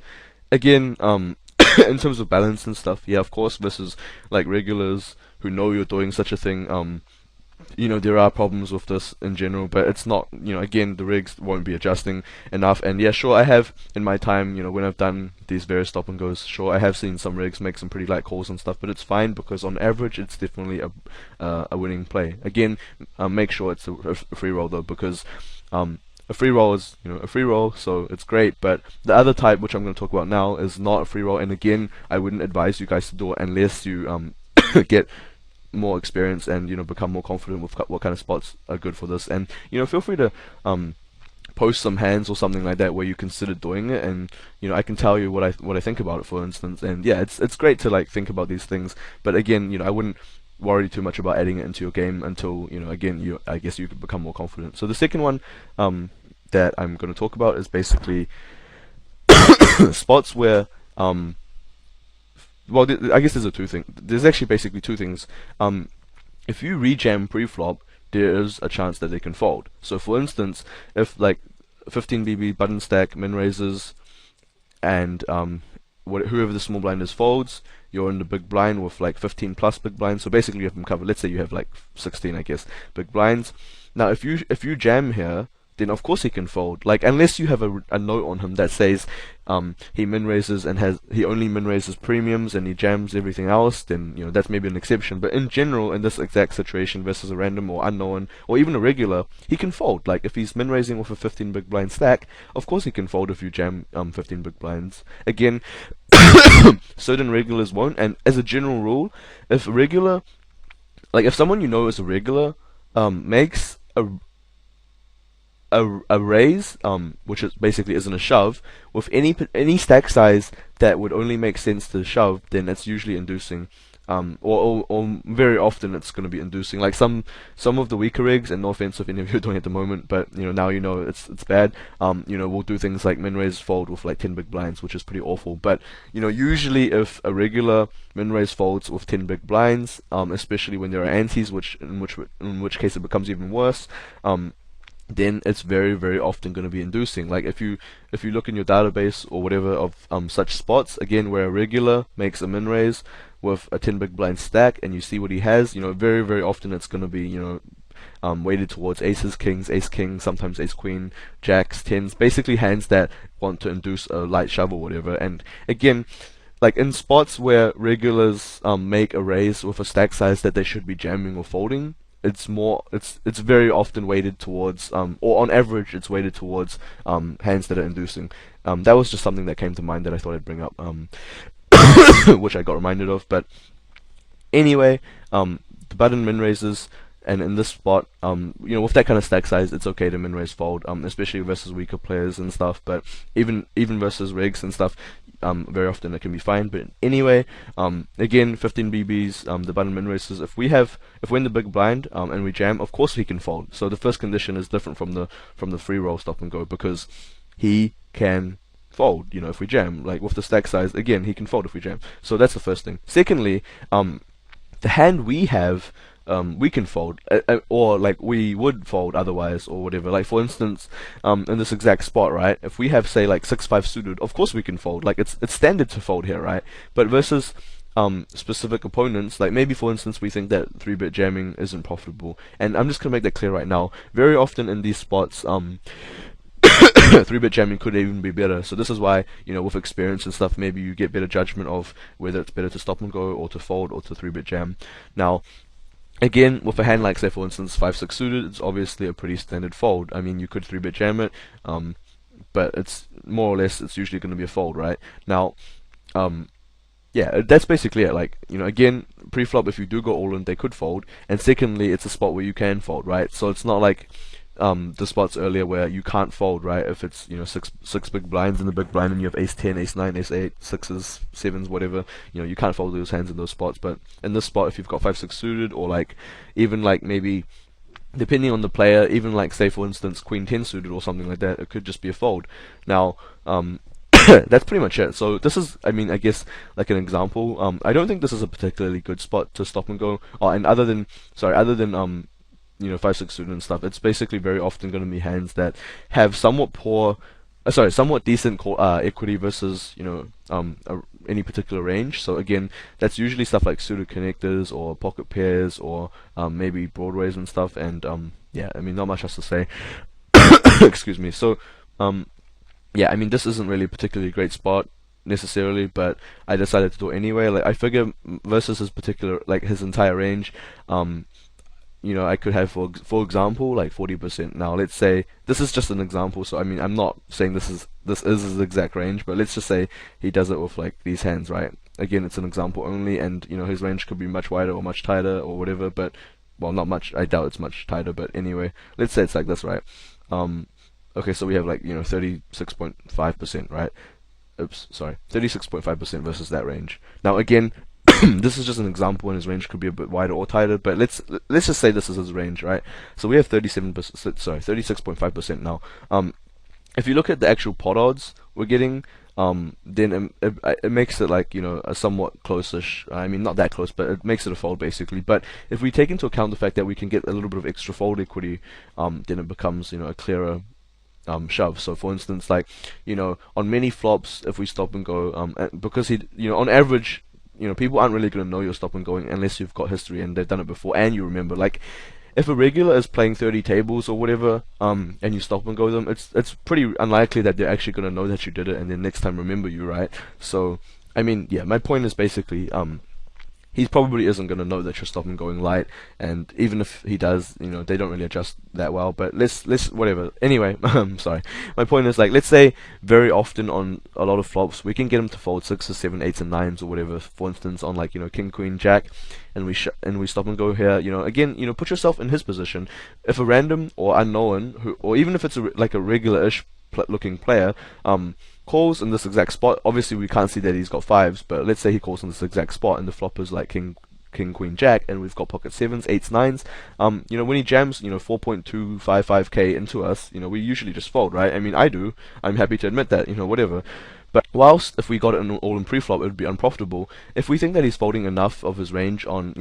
again, in terms of balance and stuff, yeah, of course, versus like regulars who know you're doing such a thing, there are problems with this in general, but it's not, again, the rigs won't be adjusting enough. And yeah, sure, I have in my time, when I've done these various stop and goes, sure, I have seen some rigs make some pretty light calls and stuff, but it's fine, because on average, it's definitely a winning play. Again, make sure it's a free roll though, because a free roll is, a free roll, so it's great, but the other type, which I'm going to talk about now, is not a free roll, and again, I wouldn't advise you guys to do it unless you get more experience and become more confident with what kind of spots are good for this. And feel free to post some hands or something like that where you consider doing it, and I can tell you what I think about it, for instance. And yeah, it's great to like think about these things, but again, I wouldn't worry too much about adding it into your game until again, I guess you could become more confident. So the second one that I'm going to talk about is basically spots where well, I guess there's actually basically two things. If you rejam pre-flop, there is a chance that they can fold. So for instance, if like 15 BB button stack min raises, and whoever the small blind is folds, you're in the big blind with like 15 plus big blinds. So basically you have them covered. Let's say you have like 16, I guess, big blinds. Now, if you jam here, then of course he can fold. Like, unless you have a note on him that says he min raises and he only min raises premiums and he jams everything else, then that's maybe an exception. But in general, in this exact situation versus a random or unknown or even a regular, he can fold. Like, if he's min raising with a 15 big blind stack, of course he can fold if you jam 15 big blinds. Again, certain regulars won't. And as a general rule, if a regular, like if someone is a regular, makes a raise, which is basically isn't a shove, with any stack size that would only make sense to shove, then it's usually inducing. Or very often it's going to be inducing. Like some of the weaker rigs, and no offense if any of you are doing it at the moment, but now it's bad. We'll do things like min raise fold with like 10 big blinds, which is pretty awful. But usually if a regular min raise folds with 10 big blinds, especially when there are antes, in which case it becomes even worse. Then it's very, very often going to be inducing. Like if you look in your database or whatever of such spots, again, where a regular makes a min raise with a 10 big blind stack, and you see what he has, very, very often it's going to be weighted towards aces, kings, ace king, sometimes ace queen, jacks, tens, basically hands that want to induce a light shove or whatever. And again, like in spots where regulars make a raise with a stack size that they should be jamming or folding, it's very often weighted towards, or on average it's weighted towards hands that are inducing. That was just something that came to mind that I thought I'd bring up, which I got reminded of. But anyway, the button min raises, and in this spot, with that kind of stack size, it's okay to min raise fold, especially versus weaker players and stuff. But even versus rigs and stuff, very often it can be fine. But anyway, again, 15 BBs, the button min raises. If we're in the big blind and we jam, of course he can fold. So the first condition is different from the free roll stop and go, because he can fold. If we jam, like with the stack size, again, he can fold if we jam. So that's the first thing. Secondly, the hand we have, we can fold, or like we would fold otherwise, or whatever. Like for instance, in this exact spot, right? If we have, say, like 6-5 suited, of course we can fold. Like it's standard to fold here, right? But versus specific opponents, like maybe for instance we think that 3-bit jamming isn't profitable, and I'm just gonna make that clear right now. Very often in these spots, 3-bit jamming could even be better. So this is why, with experience and stuff, maybe you get better judgment of whether it's better to stop and go or to fold or to 3-bit jam. Now, again, with a hand like, say, for instance, 5-6 suited, it's obviously a pretty standard fold. I mean, you could 3-bit jam it, but it's more or less, it's usually going to be a fold, right? Now, yeah, that's basically it. Like, again, pre-flop, if you do go all in, they could fold. And secondly, it's a spot where you can fold, right? So it's not like the spots earlier where you can't fold, right? If it's six big blinds in the big blind and you have ace 10, ace 9, ace 8, sixes, sevens, whatever, you can't fold those hands in those spots. But in this spot, if you've got 5-6 suited, or like even like maybe depending on the player, even like, say for instance, queen 10 suited or something like that, it could just be a fold. Now, that's pretty much it. So this is, I mean, I guess like an example. I don't think this is a particularly good spot to stop and go. Oh, and other than 5-6 suited and stuff, it's basically very often going to be hands that have somewhat decent equity versus any particular range. So again, that's usually stuff like suited connectors or pocket pairs or maybe broadways and stuff. And yeah, I mean, not much else to say. Excuse me. So yeah, I mean, this isn't really a particularly great spot necessarily, but I decided to do it anyway. Like, I figure versus his particular, like his entire range, I could have, for example, like 40%. Now, let's say this is just an example, so I mean, I'm not saying this is his exact range, but let's just say he does it with like these hands, right? Again, it's an example only, and his range could be much wider or much tighter or whatever, but well, not much. I doubt it's much tighter, but anyway, let's say it's like this, right? Okay, so we have like 36.5%, right? Oops, sorry, 36.5% versus that range. Now again, this is just an example, and his range could be a bit wider or tighter, but let's just say this is his range, right? So we have 36.5% now. If you look at the actual pot odds we're getting, then it makes it like a somewhat close-ish. I mean, not that close, but it makes it a fold basically. But if we take into account the fact that we can get a little bit of extra fold equity, then it becomes a clearer shove. So for instance, like on many flops, if we stop and go, because he on average, people aren't really going to know you're stop and going unless you've got history and they've done it before and you remember. Like, if a regular is playing 30 tables or whatever, and you stop and go them, it's pretty unlikely that they're actually gonna know that you did it and then next time remember you, right? So, I mean, yeah, my point is basically, he probably isn't going to know that you're stopping going light, and even if he does, they don't really adjust that well. But let's whatever. Anyway, sorry. My point is, like, let's say very often on a lot of flops, we can get him to fold sixes, seven, eights, and nines or whatever. For instance, on like king, queen, jack, and we stop and go here. Again, put yourself in his position. If a random or unknown or even if it's like a regular-ish looking player, calls in this exact spot. Obviously, we can't see that he's got fives, but let's say he calls in this exact spot, and the flop is like king, queen, jack, and we've got pocket sevens, eights, nines. When he jams, 4.255k into us, we usually just fold, right? I mean, I do. I'm happy to admit that, whatever. But whilst if we got it all in pre-flop, it would be unprofitable. If we think that he's folding enough of his range on,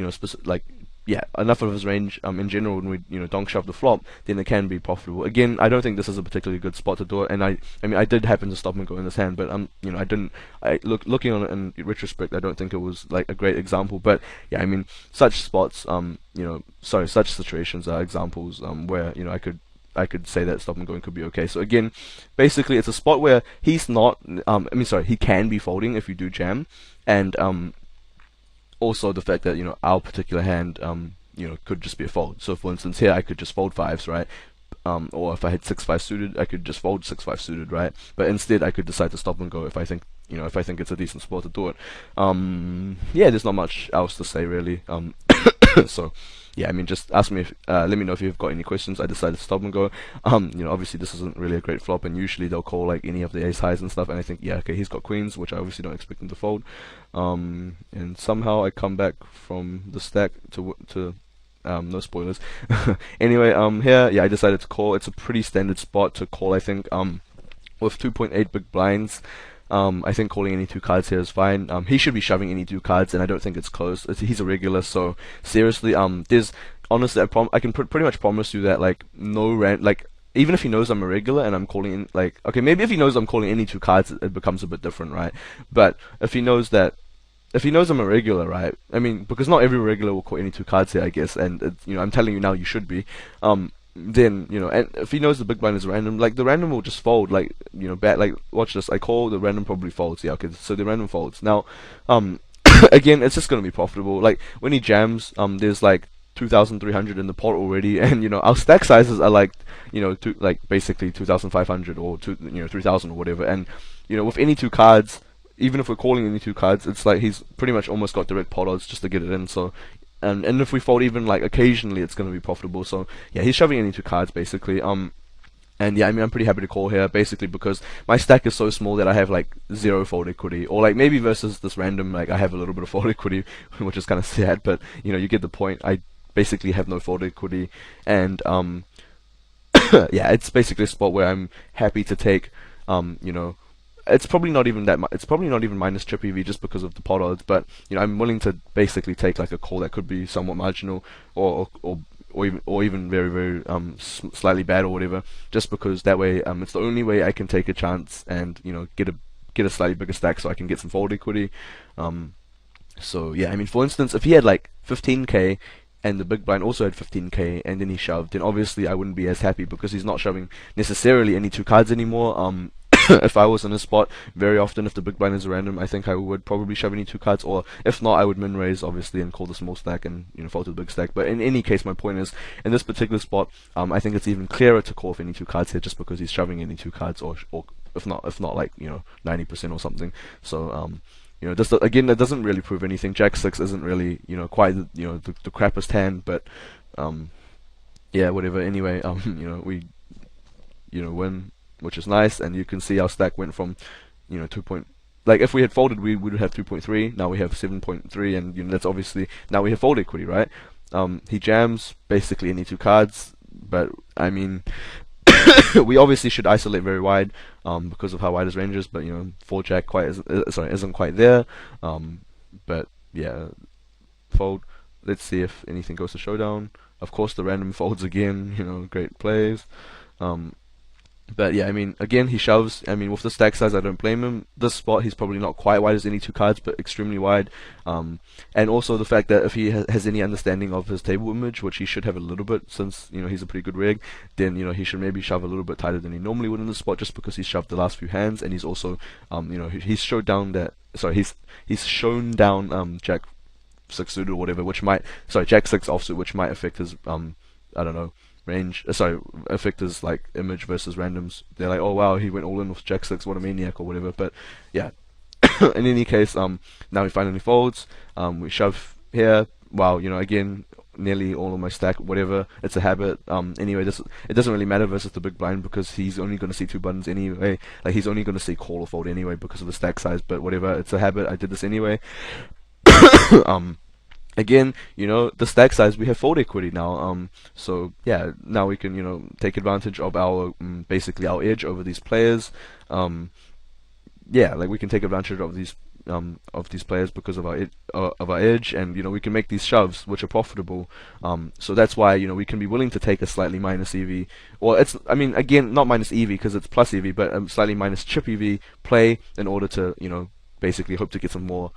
enough of his range in general when we donk shove the flop, then it can be profitable. Again, I don't think this is a particularly good spot to do it, and I mean I did happen to stop and go in this hand, but I didn't. Looking on it in retrospect, I don't think it was like a great example. But yeah, I mean such spots, such situations are examples where I could say that stop and going could be okay. So again, basically it's a spot where he's not, he can be folding if you do jam, and also the fact that our particular hand could just be a fold. So for instance here I could just fold fives, right? Or if I had 6-5 suited, I could just fold 6-5 suited, right? But instead I could decide to stop and go if I think it's a decent spot to do it. Yeah, there's not much else to say really. So yeah, I mean, just ask me let me know if you've got any questions. I decided to stop and go. Obviously this isn't really a great flop, and usually they'll call like any of the ace highs and stuff, and I think, yeah, okay, he's got queens, which I obviously don't expect him to fold. And somehow I come back from the stack to no spoilers. Anyway, here, yeah, I decided to call. It's a pretty standard spot to call, I think, with 2.8 big blinds. I think calling any two cards here is fine. He should be shoving any two cards, and I don't think it's close. He's a regular, so seriously, there's honestly, I can pretty much promise you that like even if he knows I'm a regular and I'm calling in, like, okay, maybe if he knows I'm calling any two cards, it becomes a bit different, right? But if he knows I'm a regular, right? I mean, because not every regular will call any two cards here, I guess, and I'm telling you now, you should be. Then and if he knows the big blind is random, like the random will just fold, like bad. Like watch this, I call, the random probably folds. Yeah, okay, so the random folds. Now, again, it's just gonna be profitable. Like when he jams, there's like 2,300 in the pot already, and our stack sizes are like basically 2,500 or 3,000 or whatever, and with any two cards, even if we're calling any two cards, it's like he's pretty much almost got direct pot odds just to get it in. So and if we fold even like occasionally, it's going to be profitable. So yeah, he's shoving any two cards basically. And yeah, I mean, I'm pretty happy to call here, basically because my stack is so small that I have like zero fold equity, or like maybe versus this random, like I have a little bit of fold equity, which is kind of sad, but you get the point. I basically have no fold equity, and yeah, it's basically a spot where I'm happy to take, it's probably not even that it's probably not even minus chip EV just because of the pot odds, but I'm willing to basically take like a call that could be somewhat marginal, or even very very slightly bad or whatever, just because that way it's the only way I can take a chance and get a slightly bigger stack so I can get some fold equity. So yeah, I mean, for instance, if he had like 15k and the big blind also had 15k and then he shoved, then obviously I wouldn't be as happy because he's not shoving necessarily any two cards anymore. If I was in a spot, very often if the big blind is random, I think I would probably shove any two cards, or if not, I would min raise obviously and call the small stack and fold to the big stack. But in any case, my point is, in this particular spot, I think it's even clearer to call with any two cards here, just because he's shoving any two cards, or if not like 90% or something. So again, that doesn't really prove anything. Jack 6 isn't really quite the crappiest hand, but yeah, whatever. Anyway, we win, which is nice, and you can see our stack went from 2 point, like if we had folded we would have 2.3, now we have 7.3, and that's obviously, now we have fold equity, right? He jams basically any two cards, but I mean we obviously should isolate very wide because of how wide his range is, but 4 jack isn't quite there. But yeah, fold. Let's see if anything goes to showdown. Of course the random folds again, great plays. But yeah, I mean, again, he shoves. I mean, with the stack size, I don't blame him. This spot, he's probably not quite wide as any two cards, but extremely wide. And also the fact that if he has any understanding of his table image, which he should have a little bit, since he's a pretty good reg, then he should maybe shove a little bit tighter than he normally would in this spot, just because he's shoved the last few hands, and he's also, he's showed down that. Sorry, he's shown down Jack six suited or whatever, which might, sorry, Jack six offsuit, which might affect his I don't know, range. Sorry, affect his like image versus randoms. They're like, oh wow, he went all in with Jack six, what a maniac or whatever. But yeah, in any case, now he finally folds. We shove here. Wow, again, nearly all of my stack, whatever. It's a habit. Anyway, it doesn't really matter versus the big blind because he's only going to see two buttons anyway. Like he's only going to see call or fold anyway because of the stack size. But whatever, it's a habit. I did this anyway. Again, the stack size, we have fold equity now. So yeah, now we can, take advantage of our basically our edge over these players. Yeah, like we can take advantage of these players because of our edge, and we can make these shoves which are profitable. So that's why we can be willing to take a slightly minus EV, or I mean, again, not minus EV because it's plus EV, but slightly minus chip EV play in order to basically hope to get some more.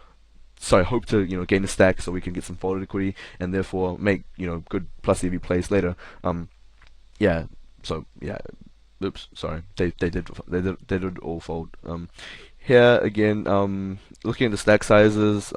Sorry, hope to gain a stack so we can get some folded equity and therefore make good plus EV plays later. Yeah. So yeah. Oops. Sorry. They did all fold. Here again. Looking at the stack sizes.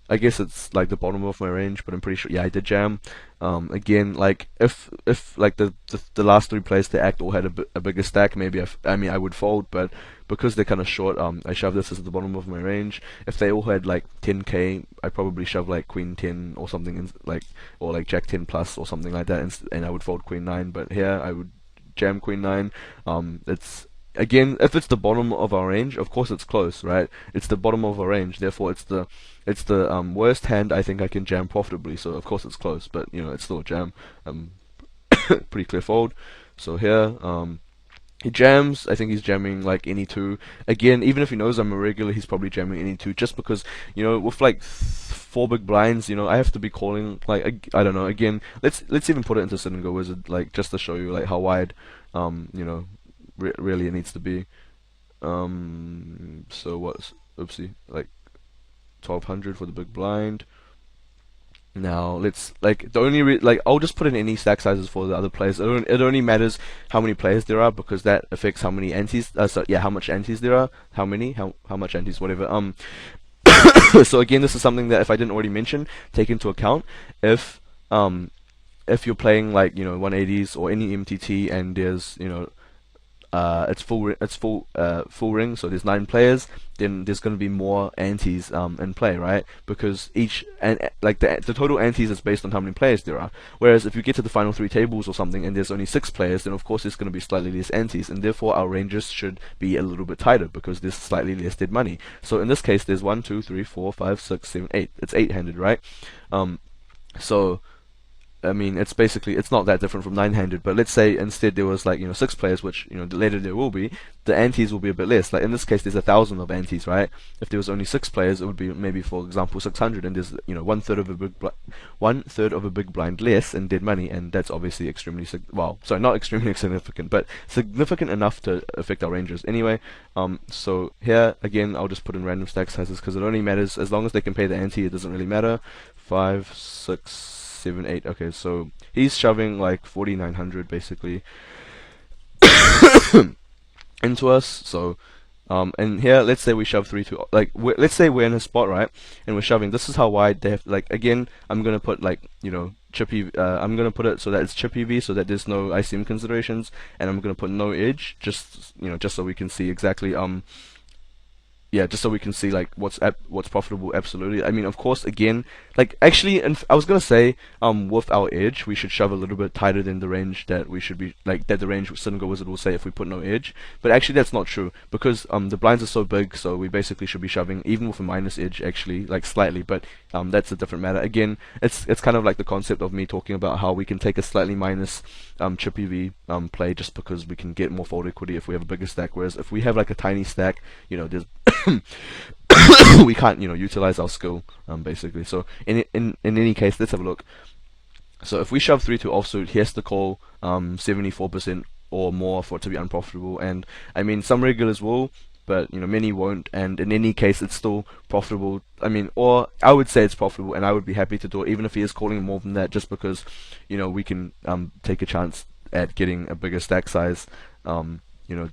I guess it's like the bottom of my range, but I'm pretty sure. Yeah, I did jam. Again, like if like the last three players to act all had a bigger stack, maybe I mean I would fold, but because they're kind of short, I shove this as the bottom of my range. If they all had like 10k, I probably shove like queen 10 or something, or like jack 10 plus or something like that, and I would fold queen 9. But here I would jam queen 9. It's Again, if it's the bottom of our range, of course it's close, right? It's the bottom of our range, therefore it's the worst hand I think I can jam profitably. So of course it's close, but it's still a jam. Pretty clear fold. So here, he jams. I think he's jamming like any two. Again, even if he knows I'm a regular, he's probably jamming any two, just because with like four big blinds, I have to be calling like I don't know. Again, let's even put it into Sit and Go Wizard, like just to show you like how wide really it needs to be. So what's oopsie, like 1200 for the big blind. Now let's like the only like I'll just put in any stack sizes for the other players. It only matters how many players there are because that affects how many antes. So yeah, how much antes there are, how much antes, whatever. So again, this is something that if I didn't already mention, take into account if you're playing like 180s or any MTT and there's it's full ring, so there's 9 players, then there's going to be more antes in play, right? Because each like the total antes is based on how many players there are. Whereas if you get to the final 3 tables or something and there's only 6 players, then of course there's going to be slightly less antes, and therefore our ranges should be a little bit tighter because there's slightly less dead money. So in this case, there's 1, 2, 3, 4, 5, 6, 7, 8. It's 8-handed, right? So I mean, it's not that different from 9-handed, but let's say instead there was like 6 players, which later there will be, the antes will be a bit less. Like in this case, there's 1,000 of antes, right? If there was only 6 players, it would be maybe, for example, 600, and there's one third of a big blind less in dead money, and that's obviously extremely not extremely significant, but significant enough to affect our ranges. Anyway, so here again, I'll just put in random stack sizes because it only matters as long as they can pay the ante. It doesn't really matter. 5, 6, 7, 8. Okay, so he's shoving like 4,900 basically into us. So and here let's say we shove 3 to let's say we're in a spot, right, and we're shoving. This is how wide they have. Like again, I'm gonna put like chip EV, I'm gonna put it so that it's chip EV, so that there's no ICM considerations, and I'm gonna put no edge, just just so we can see exactly yeah, just so we can see like what's profitable. Absolutely. I mean, of course, again, like actually, and I was gonna say, with our edge, we should shove a little bit tighter than the range that we should be, like that the range Sit and Go Wizard will say if we put no edge. But actually, that's not true because the blinds are so big, so we basically should be shoving even with a minus edge, actually, like slightly. But that's a different matter. Again, it's kind of like the concept of me talking about how we can take a slightly minus chip EV play just because we can get more fold equity if we have a bigger stack. Whereas if we have like a tiny stack, there's we can't utilize our skill basically. So in any case, let's have a look. So if we shove 3 to offsuit, he has to call 74% or more for it to be unprofitable. And I mean, some regulars will, but you know, many won't. And in any case, it's still profitable. I mean, or I would say it's profitable, and I would be happy to do it, even if he is calling more than that, just because, you know, we can take a chance at getting a bigger stack size. You know,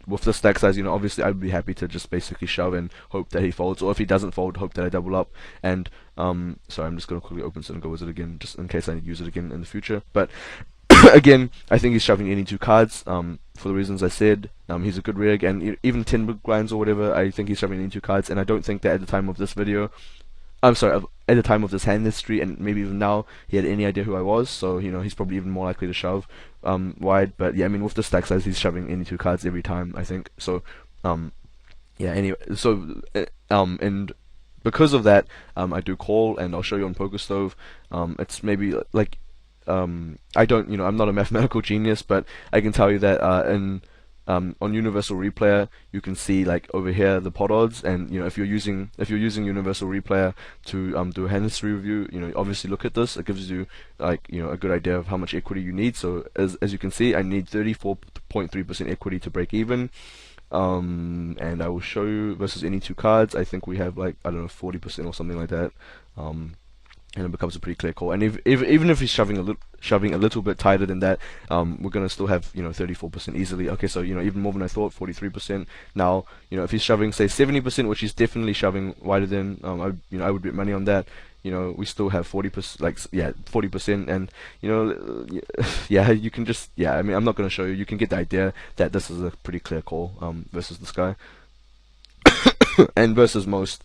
with the stack size, you know, obviously I'd be happy to just basically shove and hope that he folds, or if he doesn't fold, hope that I double up. And sorry, I'm just gonna quickly open Go Wizard again, just in case I use it again in the future. But again, I think he's shoving any two cards, for the reasons I said. He's a good rig, and even 10 big blinds or whatever, I think he's shoving any two cards, and I don't think that at the time of this video, I'm sorry, at the time of this hand history, and maybe even now, he had any idea who I was, so, you know, he's probably even more likely to shove wide. But yeah, I mean, with the stack size, he's shoving any two cards every time, I think. So, yeah, anyway, so, and because of that, I do call, and I'll show you on PokerStove. It's maybe like, I don't, you know, I'm not a mathematical genius, but I can tell you that on Universal Replayer, you can see like over here the pot odds, and you know, if you're using Universal Replayer to do a hand history review, you know, obviously look at this. It gives you like, you know, a good idea of how much equity you need. So as you can see, I need 34.3% equity to break even. And I will show you versus any two cards. I think we have like, I don't know, 40% or something like that. And it becomes a pretty clear call. And even if he's shoving a little bit tighter than that, we're gonna still have, you know, 34% easily. Okay, so, you know, even more than I thought, 43%. Now, you know, if he's shoving say 70%, which he's definitely shoving wider than, I would bet money on that. You know, we still have 40%, like, yeah, 40%, and you know, yeah, you can just, yeah, I mean, I'm not gonna show you. You can get the idea that this is a pretty clear call versus this guy, and versus most.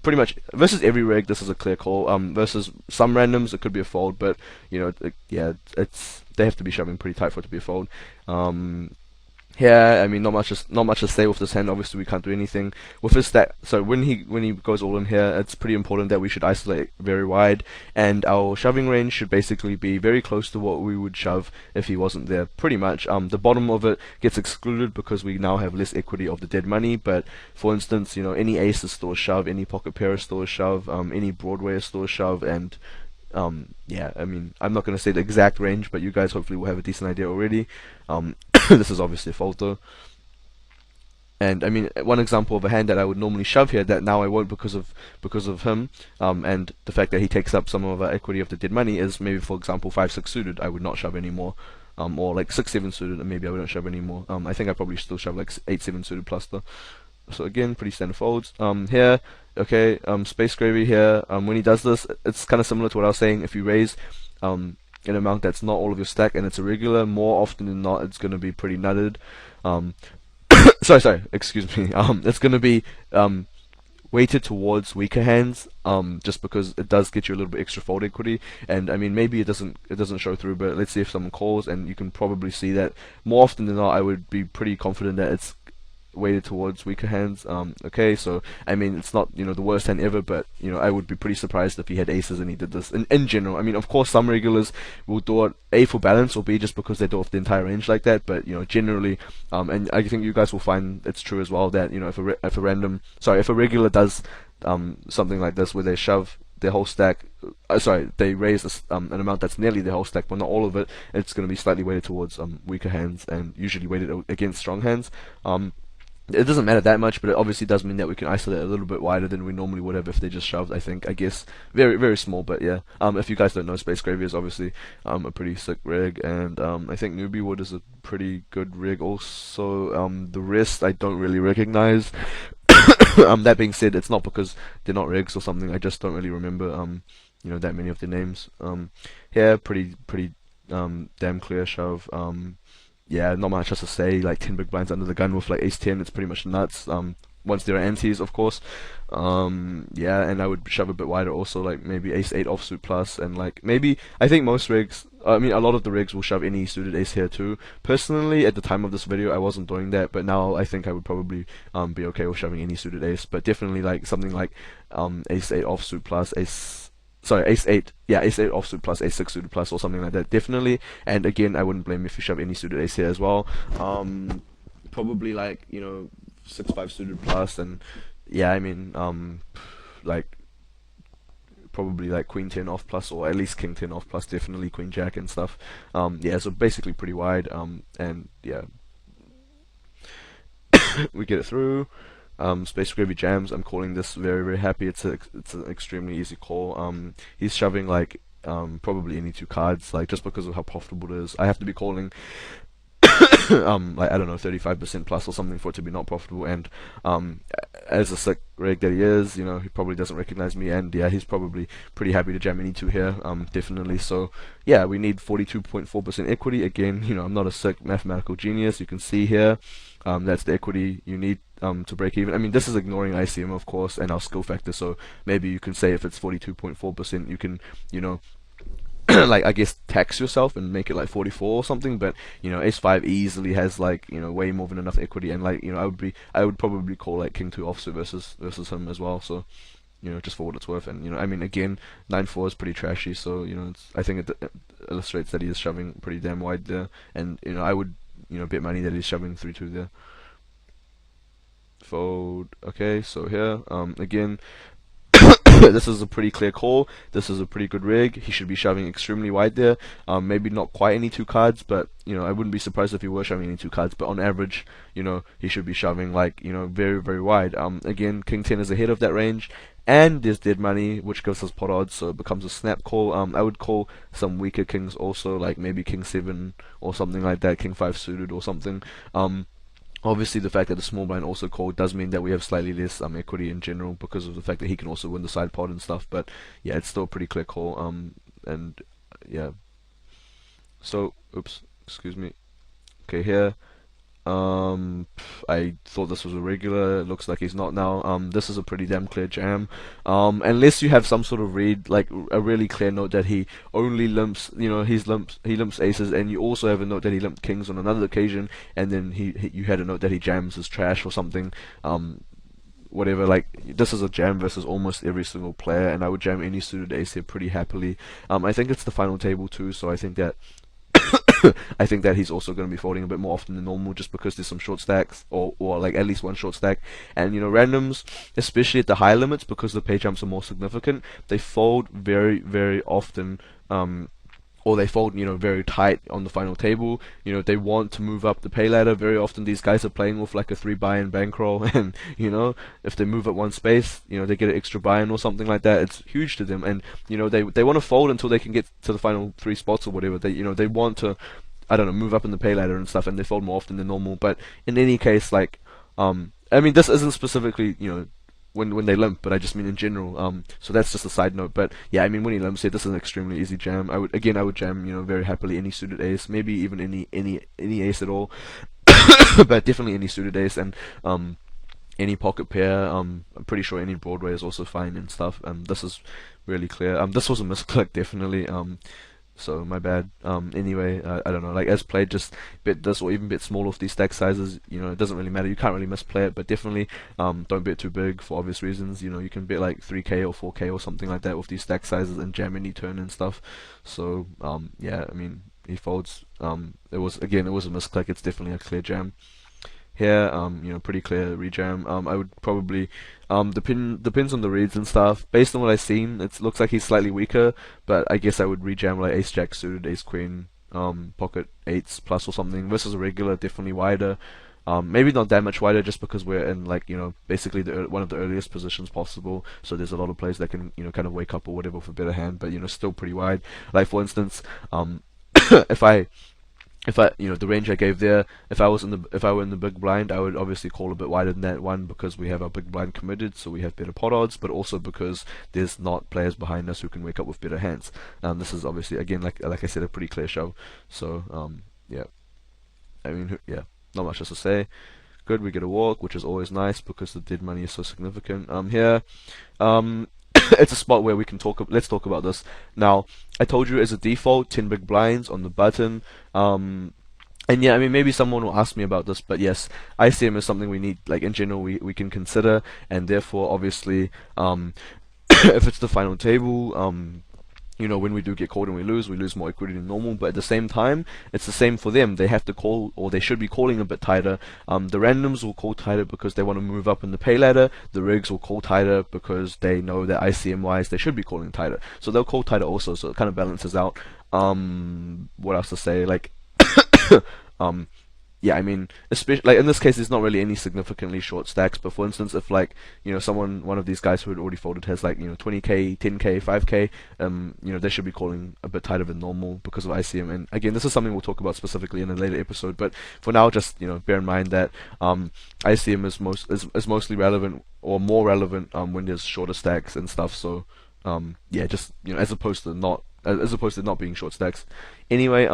Pretty much versus every rig, this is a clear call. Versus some randoms, it could be a fold, but you know, yeah, they have to be shoving pretty tight for it to be a fold. Yeah, I mean, not much to say with this hand. Obviously, we can't do anything with his stack. So when he goes all in here, it's pretty important that we should isolate very wide, and our shoving range should basically be very close to what we would shove if he wasn't there. Pretty much. The bottom of it gets excluded because we now have less equity of the dead money. But for instance, you know, any ace is still a shove, any pocket pair is still a shove, any Broadway is still a shove, and yeah, I mean, I'm not going to say the exact range, but you guys hopefully will have a decent idea already. This is obviously a fold though. And I mean, one example of a hand that I would normally shove here that now I won't because of him, and the fact that he takes up some of our equity of the dead money is maybe, for example, 5-6 suited. I would not shove anymore, or like 6-7 suited, and maybe I wouldn't shove anymore. I think I probably still shove like 8-7 suited plus though. So again, pretty standard folds. Here, okay, Space Gravy here. When he does this, it's kind of similar to what I was saying. If you raise an amount that's not all of your stack and it's a regular, more often than not, it's going to be pretty nutted. Sorry, excuse me. It's going to be weighted towards weaker hands, just because it does get you a little bit extra fold equity. And I mean, maybe it doesn't show through, but let's see if someone calls, and you can probably see that more often than not, I would be pretty confident that it's weighted towards weaker hands. Okay, so I mean, it's not, you know, the worst hand ever, but you know, I would be pretty surprised if he had aces and he did this in general. I mean, of course, some regulars will do it A for balance, or B just because they do off the entire range like that, but you know, generally, and I think you guys will find it's true as well that, you know, if a regular does something like this where they shove their whole stack, they raise an amount that's nearly their whole stack, but not all of it, it's going to be slightly weighted towards weaker hands, and usually weighted against strong hands. It doesn't matter that much, but it obviously does mean that we can isolate a little bit wider than we normally would have if they just shoved, I guess. Very, very small, but yeah. If you guys don't know, Space Gravy is obviously a pretty sick rig, and I think Newbie Wood is a pretty good rig also. The rest I don't really recognize. That being said, it's not because they're not rigs or something, I just don't really remember, you know, that many of their names. Yeah, pretty damn clear shove. Yeah, not much else to say. Like 10 big blinds under the gun with like ace 10, it's pretty much nuts. Once there are antes, of course. Yeah, and I would shove a bit wider also, like maybe ace 8 offsuit plus, and like maybe, I think most rigs, I mean, a lot of the rigs will shove any suited ace here too. Personally, at the time of this video, I wasn't doing that, but now I think I would probably be okay with shoving any suited ace, but definitely like something like ace 8 offsuit plus, ace 8, yeah, ace 8 offsuit plus, ace 6 suited plus, or something like that, definitely. And again, I wouldn't blame if you shove any suited ace here as well. Probably like, you know, 6-5 suited plus, and yeah, I mean, like probably like queen 10 off plus, or at least king 10 off plus, definitely queen jack and stuff. Yeah, so basically pretty wide. And yeah, we get it through. Space Gravy jams. I'm calling this very, very happy. It's an extremely easy call. He's shoving like probably any two cards, like just because of how profitable it is. I have to be calling like I don't know, 35% plus or something for it to be not profitable. And as a sick reg that he is, you know, he probably doesn't recognize me, and yeah, he's probably pretty happy to jam any two here, definitely. So yeah, we need 42.4% equity. Again, you know, I'm not a sick mathematical genius. You can see here, that's the equity you need to break even. I mean, this is ignoring ICM, of course, and our skill factor. So maybe you can say if it's 42.4%, you can, you know, like I guess tax yourself and make it like 44 or something. But you know, ace 5 easily has like, you know, way more than enough equity. And like, you know, I would probably call like king 2 offsuit versus him as well. So you know, just for what it's worth. And you know, I mean, again, 9-4 is pretty trashy. So you know, I think it illustrates that he is shoving pretty damn wide there. And you know, I would, you know, bet money that he's shoving 3-2 there. Fold. Okay, so here, again, this is a pretty clear call. This is a pretty good rig. He should be shoving extremely wide there. Maybe not quite any two cards, but you know, I wouldn't be surprised if he were shoving any two cards. But on average, you know, he should be shoving like, you know, very, very wide. Again, king 10 is ahead of that range, and there's dead money, which gives us pot odds, so it becomes a snap call. I would call some weaker kings also, like maybe king 7 or something like that, king 5 suited or something. Obviously, the fact that the small blind also called does mean that we have slightly less equity in general, because of the fact that he can also win the side pot and stuff. But yeah, it's still a pretty clear call. And yeah. So, oops, excuse me. Okay, here. I thought this was a regular. It looks like he's not now. This is a pretty damn clear jam. Unless you have some sort of read, like a really clear note that he only limps, you know, he limps aces, and you also have a note that he limped kings on another occasion, and then you had a note that he jams his trash or something. Whatever, like, this is a jam versus almost every single player, and I would jam any suited ace here pretty happily. I think it's the final table too, so I think that I think that he's also going to be folding a bit more often than normal, just because there's some short stacks, or like at least one short stack. And you know, randoms, especially at the high limits, because the pay jumps are more significant, they fold very, very often. Or they fold, you know, very tight on the final table. You know, they want to move up the pay ladder. Very often these guys are playing with like a 3 buy-in bankroll, and you know, if they move up one space, you know, they get an extra buy-in or something like that. It's huge to them, and you know, they want to fold until they can get to the final 3 spots or whatever. They, you know, they want to, I don't know, move up in the pay ladder and stuff, and they fold more often than normal. But in any case, like, I mean, this isn't specifically, you know, when they limp, but I just mean in general. So that's just a side note. But yeah, I mean, when he limps here, this is an extremely easy jam. I would jam, you know, very happily any suited ace, maybe even any ace at all, but definitely any suited ace, and any pocket pair. I'm pretty sure any Broadway is also fine and stuff. This is really clear. This was a misclick, definitely. So my bad. Anyway, I don't know, like as played, just bet this or even bet small with these stack sizes. You know, it doesn't really matter. You can't really misplay it, but definitely don't bet too big for obvious reasons. You know, you can bet like 3k or 4k or something like that with these stack sizes and jam any turn and stuff. So yeah, I mean, he folds. It was a misclick. It's definitely a clear jam. Here, you know, pretty clear rejam. I would probably, depends on the reads and stuff. Based on what I've seen, it looks like he's slightly weaker, but I guess I would rejam like ace jack suited, ace queen, pocket 8s plus or something, versus a regular, definitely wider. Maybe not that much wider, just because we're in, like, you know, basically one of the earliest positions possible, so there's a lot of players that can, you know, kind of wake up or whatever with a better hand, but you know, still pretty wide. Like for instance, if I, you know, the range I gave there, if I were in the big blind, I would obviously call a bit wider than that one, because we have our big blind committed, so we have better pot odds, but also because there's not players behind us who can wake up with better hands. This is obviously, again, like I said, a pretty clear shove. So yeah, I mean, yeah, not much else to say. Good, we get a walk, which is always nice because the dead money is so significant. Here, it's a spot where we can talk. Let's talk about this now. I told you as a default, 10 big blinds on the button. And yeah, I mean, maybe someone will ask me about this, but yes, ICM is something we need, like in general, we can consider, and therefore, obviously, if it's the final table, when we do get called and we lose more equity than normal, but at the same time, it's the same for them. They have to call, or they should be calling a bit tighter. The randoms will call tighter because they want to move up in the pay ladder. The rigs will call tighter because they know that ICM-wise they should be calling tighter. So they'll call tighter also, so it kind of balances out. What else to say? Like, yeah, I mean, especially like in this case, there's not really any significantly short stacks. But for instance, if like one of these guys who had already folded has like 20k, 10k, 5k, they should be calling a bit tighter than normal because of ICM. And again, this is something we'll talk about specifically in a later episode. But for now, just bear in mind that ICM is mostly relevant or more relevant when there's shorter stacks and stuff. So yeah, just as opposed to not being short stacks. Anyway,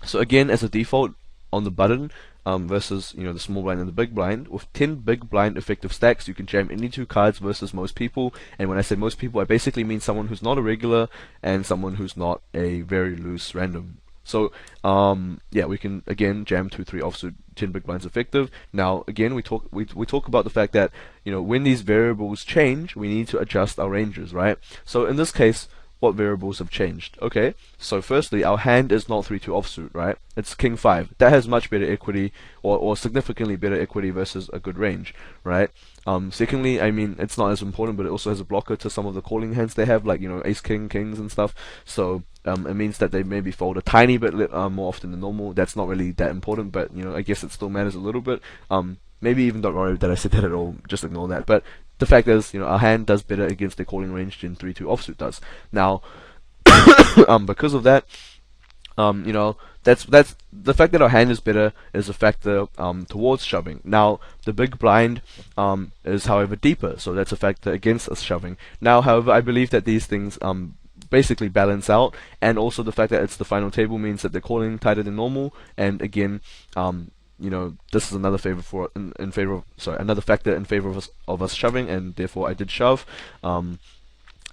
so again, as a default, on the button versus the small blind and the big blind, with 10 big blind effective stacks, you can jam any 2 cards versus most people. And when I say most people, I basically mean someone who's not a regular and someone who's not a very loose random. So yeah, we can again jam 2-3 offsuit 10 big blinds effective. Now again, we talk about the fact that when these variables change, we need to adjust our ranges, right? So in this case, what variables have changed? Okay, so firstly, our hand is not 3-2 offsuit, right? It's king 5. That has much better equity, or significantly better equity versus a good range, right? Secondly, I mean, it's not as important, but it also has a blocker to some of the calling hands they have, like ace king, kings and stuff. So it means that they maybe fold a tiny bit more often than normal. That's not really that important, but I guess it still matters a little bit. Maybe even don't worry that I said that at all, just ignore that. But the fact is, our hand does better against the calling range than 3-2 offsuit does. Now, because of that, that's the fact that our hand is better is a factor towards shoving. Now, the big blind is, however, deeper, so that's a factor against us shoving. Now, however, I believe that these things basically balance out, and also the fact that it's the final table means that they're calling tighter than normal, and again, this is another favor another factor in favor of us shoving, and therefore I did shove.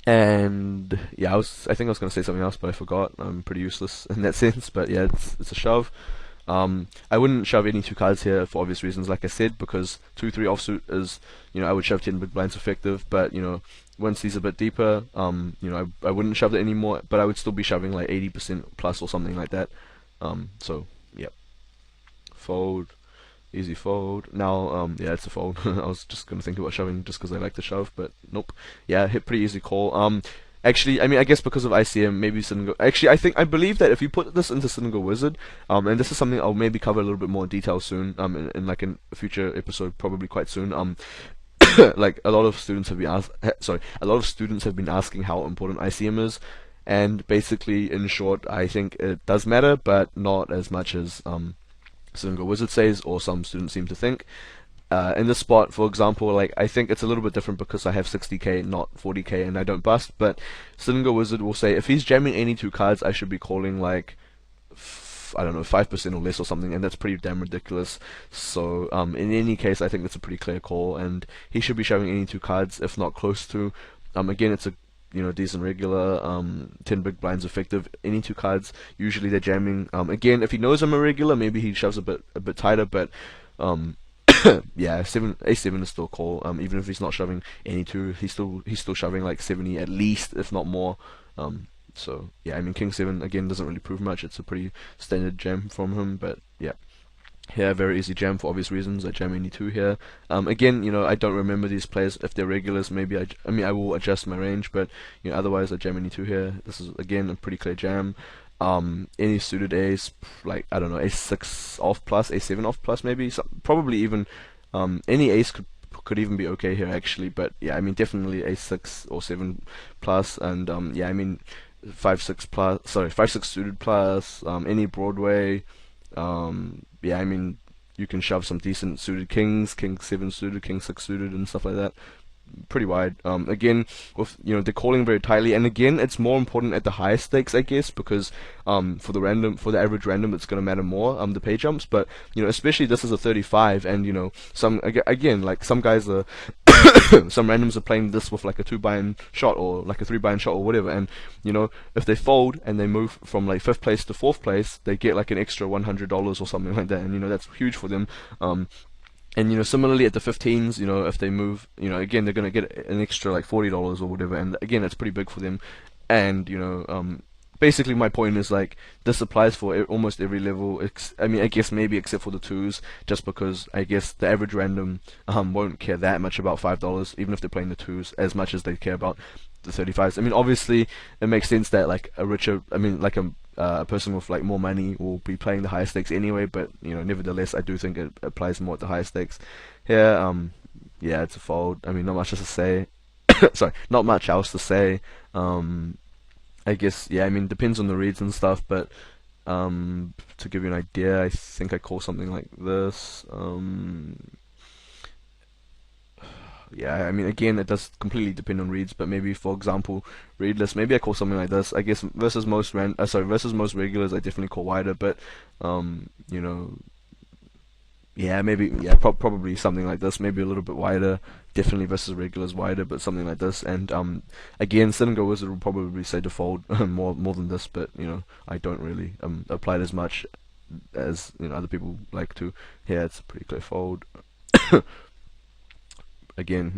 And yeah, I think I was gonna say something else, but I forgot. I'm pretty useless in that sense. But yeah, it's a shove. I wouldn't shove any 2 cards here for obvious reasons, like I said, because 2-3 offsuit is, I would shove 10 big blinds effective, but once these are a bit deeper, I wouldn't shove it anymore, but I would still be shoving like 80% plus or something like that. So yep. Fold, easy fold. Now, yeah, it's a fold. I was just gonna think about shoving just because I like to shove, but nope. Yeah, hit pretty easy call. Actually, I mean, I guess because of ICM, maybe Synagogue. Actually, I believe that if you put this into Synagogue Wizard, and this is something I'll maybe cover a little bit more in detail soon, in like a future episode, probably quite soon. Like a lot of students have been asking how important ICM is, and basically, in short, I think it does matter, but not as much as Synagogue Wizard says, or some students seem to think. In this spot, for example, like I think it's a little bit different because I have 60k, not 40k, and I don't bust. But Synagogue Wizard will say if he's jamming any 2 cards, I should be calling like I don't know, 5% or less or something, and that's pretty damn ridiculous. So in any case, I think that's a pretty clear call, and he should be shoving any 2 cards, if not close to. Again, it's a decent regular, 10 big blinds effective, any 2 cards, usually they're jamming. Again, if he knows I'm a regular, maybe he shoves a bit tighter, but yeah, A7 is still a call, even if he's not shoving any 2, he's still shoving like 70 at least, if not more. So yeah, I mean, King 7 again doesn't really prove much, it's a pretty standard jam from him, but yeah. Here, very easy jam for obvious reasons. I jam any 2 here. Again, I don't remember these players. If they're regulars, maybe I will adjust my range, but otherwise I jam any 2 here. This is again a pretty clear jam. Any suited ace, like I don't know, A6 off plus, A7 off plus, maybe. Probably even any ace could even be okay here actually. But yeah, I mean definitely A6 or 7 plus, and yeah, I mean 5-6 plus. Sorry, 5-6 suited plus. Any Broadway. Yeah, I mean, you can shove some decent suited kings, king 7 suited, king 6 suited, and stuff like that. Pretty wide. Again, with they're calling very tightly, and again, it's more important at the higher stakes, I guess, because for the average random, it's gonna matter more. The pay jumps, but especially this is a 35, and some again, like some guys are. Some randoms are playing this with like a 2-bind shot or like a 3-bind shot or whatever, and if they fold and they move from like 5th place to 4th place, they get like an extra $100 or something like that, and that's huge for them. And similarly at the 15s, if they move, again they're gonna get an extra like $40 or whatever, and again that's pretty big for them. And basically my point is like this applies for almost every level. I mean, I guess maybe except for the twos, just because I guess the average random won't care that much about $5, even if they're playing the twos, as much as they care about the 35s. I mean, obviously it makes sense that like like a person with like more money will be playing the higher stakes anyway, but nevertheless, I do think it applies more at the higher stakes. Here, yeah, it's a fold. I mean, not much else to say. Sorry, not much else to say. Um, I guess, yeah, I mean, depends on the reads and stuff, but to give you an idea, I think I call something like this. Yeah, I mean, again, it does completely depend on reads, but maybe, for example, readless, maybe I call something like this. I guess versus most regulars, I definitely call wider, but you know, yeah, maybe, yeah, probably something like this, maybe a little bit wider, definitely versus regulars wider, but something like this. And again, Sit and Go Wizard will probably say default more than this, but I don't really apply it as much as other people like to. Here, it's a pretty clear fold. Again,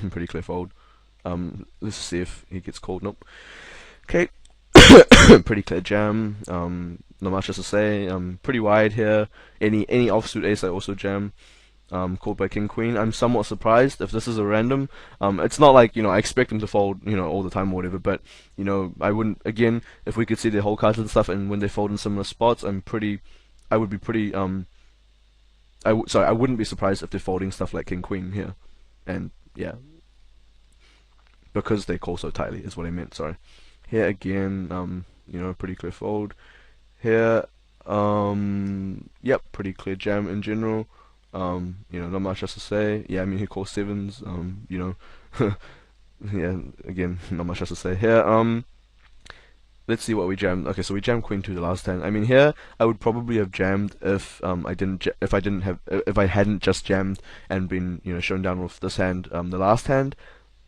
pretty clear fold. Let's see if he gets called. Nope. Okay, pretty clear jam. Not much else to say. Pretty wide here. Any offsuit ace I also jam. Called by King Queen. I'm somewhat surprised if this is a random. It's not like I expect him to fold all the time or whatever, but I wouldn't. Again, if we could see their whole cards and stuff, and when they fold in similar spots, I would be pretty sorry, I wouldn't be surprised if they're folding stuff like King Queen here, and yeah, because they call so tightly is what I meant. Sorry. Here again, pretty clear fold. Here, yep, pretty clear jam in general. Not much else to say. Yeah, I mean he calls sevens. Yeah, again, not much else to say here. Let's see what we jammed. Okay, so we jammed Queen 2 the last hand. I mean here I would probably have jammed if if I hadn't just jammed and been shown down with this hand the last hand.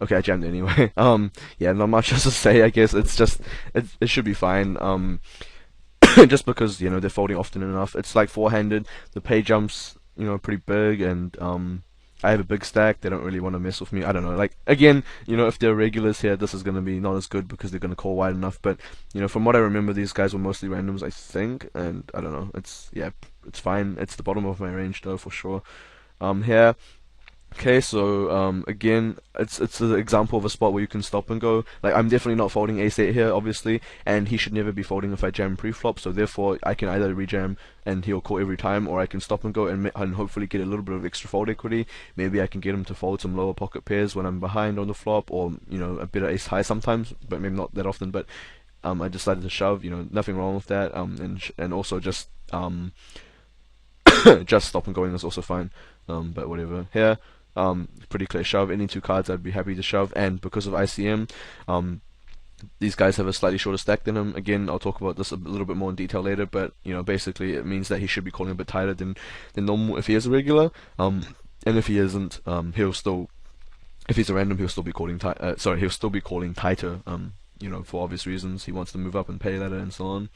Okay, I jammed anyway. Yeah, not much else to say. I guess it's just it should be fine. Just because they're folding often enough. It's like four-handed. The pay jumps pretty big, and I have a big stack. They don't really want to mess with me. I don't know. Like again, if they're regulars here, this is gonna be not as good because they're gonna call wide enough. But from what I remember, these guys were mostly randoms, I think, and I don't know. It's fine. It's the bottom of my range though for sure. Here. Okay, so again, it's an example of a spot where you can stop and go. Like I'm definitely not folding ace-8 here, obviously, and he should never be folding if I jam pre-flop. So therefore, I can either rejam and he'll call every time, or I can stop and go and hopefully get a little bit of extra fold equity. Maybe I can get him to fold some lower pocket pairs when I'm behind on the flop, or a bit of ace-high sometimes, but maybe not that often. But I decided to shove. Nothing wrong with that. And also just just stop and going is also fine. But whatever. Here. Pretty clear shove. Any two cards I'd be happy to shove, and because of ICM, these guys have a slightly shorter stack than him. Again, I'll talk about this a little bit more in detail later, but basically it means that he should be calling a bit tighter than normal if he is a regular. And if he isn't, he'll still, if he's a random, he'll still be calling he'll still be calling tighter. For obvious reasons, he wants to move up and pay ladder and so on.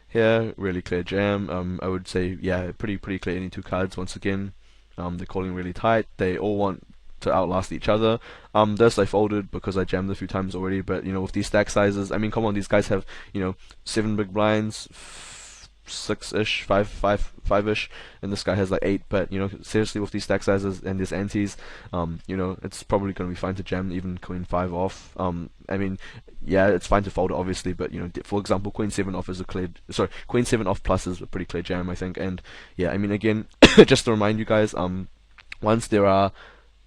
Here, really clear jam. I would say, yeah, pretty clear any two cards once again. They're calling really tight. They all want to outlast each other. This I folded because I jammed a few times already, but with these stack sizes, I mean, come on, these guys have 7 big blinds, 6-ish, 5-ish, and this guy has like 8. But seriously, with these stack sizes and these antes, it's probably going to be fine to jam even Queen 5 off. I mean, yeah, it's fine to fold it obviously, but for example, Queen 7 off is Queen 7 off plus is a pretty clear jam, I think. And yeah, I mean, again, just to remind you guys, once there are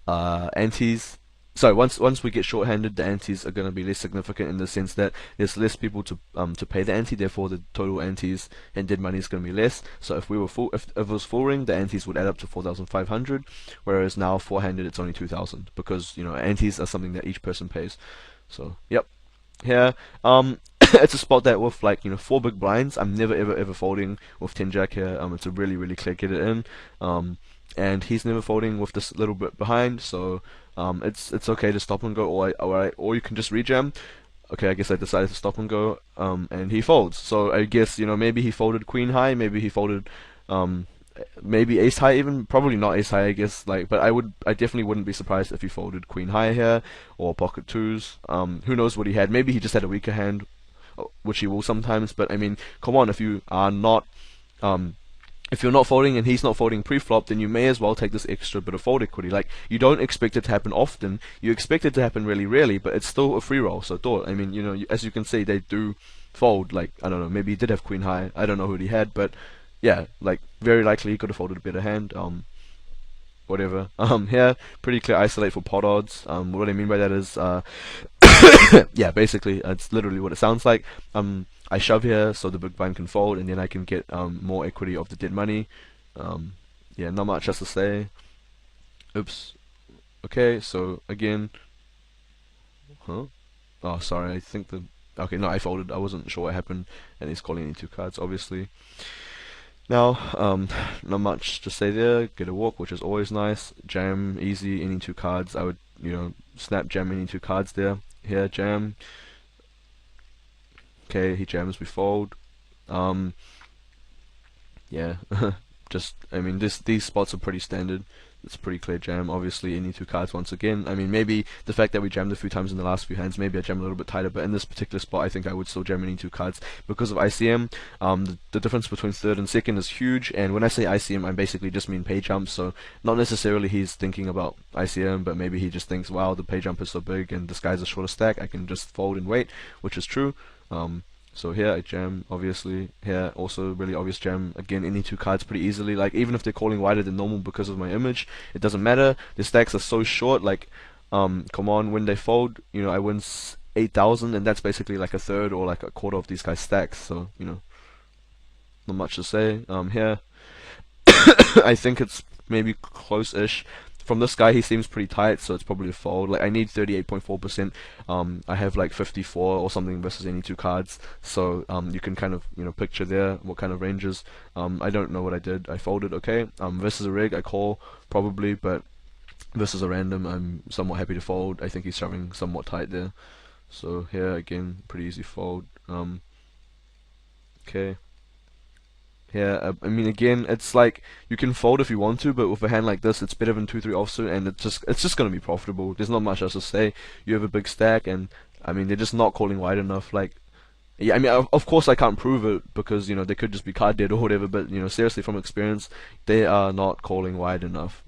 antes. So once we get short-handed, the antes are going to be less significant in the sense that there's less people to pay the ante. Therefore, the total antes and dead money is going to be less. So if it was full ring, the antes would add up to 4,500, whereas now four-handed it's only 2,000 because antes are something that each person pays. So yep, here it's a spot that with like 4 big blinds, I'm never ever folding with 10 jack here. It's a really clear get it in. And he's never folding with this little bit behind, so it's okay to stop and go, or you can just rejam. Okay, I guess I decided to stop and go, and he folds. So I guess maybe he folded queen high, maybe he folded maybe ace high even, probably not ace high I guess, like, but I definitely wouldn't be surprised if he folded queen high here, or pocket twos. Who knows what he had, maybe he just had a weaker hand, which he will sometimes, but I mean, come on, um, if you're not folding and he's not folding pre-flop, then you may as well take this extra bit of fold equity. Like, you don't expect it to happen often, you expect it to happen really rarely, but it's still a free roll, so I mean, you know, as you can see, they do fold. Like, I don't know, maybe he did have queen high, I don't know who he had, but yeah, like, very likely he could have folded a better hand, whatever. Here, pretty clear isolate for pot odds. What I mean by that is, yeah, basically, it's literally what it sounds like. I shove here so the big blind can fold, and then I can get more equity of the dead money. Yeah, not much else to say. Oops. Okay, so again, huh? Oh, sorry. I think the okay. No, I folded. I wasn't sure what happened, and he's calling any two cards, obviously. Now, not much to say there. Get a walk, which is always nice. Jam, easy, any two cards. I would, you know, snap jam any two cards there. Here, jam. Okay, he jams, we fold. Yeah, just, I mean, these spots are pretty standard. It's a pretty clear jam. Obviously, any two cards once again. I mean, maybe the fact that we jammed a few times in the last few hands, maybe I jam a little bit tighter, but in this particular spot, I think I would still jam any two cards because of ICM. The difference between third and second is huge, and when I say ICM, I basically just mean pay jump, so not necessarily he's thinking about ICM, but maybe he just thinks, wow, the pay jump is so big, and this guy's a shorter stack, I can just fold and wait, which is true. So here I jam, obviously. Here also really obvious jam. Again, any two cards pretty easily. Like, even if they're calling wider than normal because of my image, it doesn't matter. The stacks are so short. Like, come on, when they fold, you know, I win 8,000, and that's basically like a third or like a quarter of these guys' stacks. So, you know, not much to say. Here, I think it's maybe close-ish. From this guy, he seems pretty tight, so it's probably a fold. Like, I need 38.4%. I have like 54 or something versus any two cards, so you can kind of, you know, picture there what kind of ranges. I don't know what I did. I folded, okay. Versus a rig, I call probably, but versus a random, I'm somewhat happy to fold. I think he's shoving somewhat tight there. So here again, pretty easy fold. Okay. Yeah, I mean, again, it's like you can fold if you want to, but with a hand like this, it's better than 2-3 offsuit, and it's just gonna be profitable. There's not much else to say. You have a big stack, and I mean, they're just not calling wide enough. Like, yeah, I mean, of course I can't prove it because, you know, they could just be card dead or whatever, but, you know, seriously, from experience, they are not calling wide enough.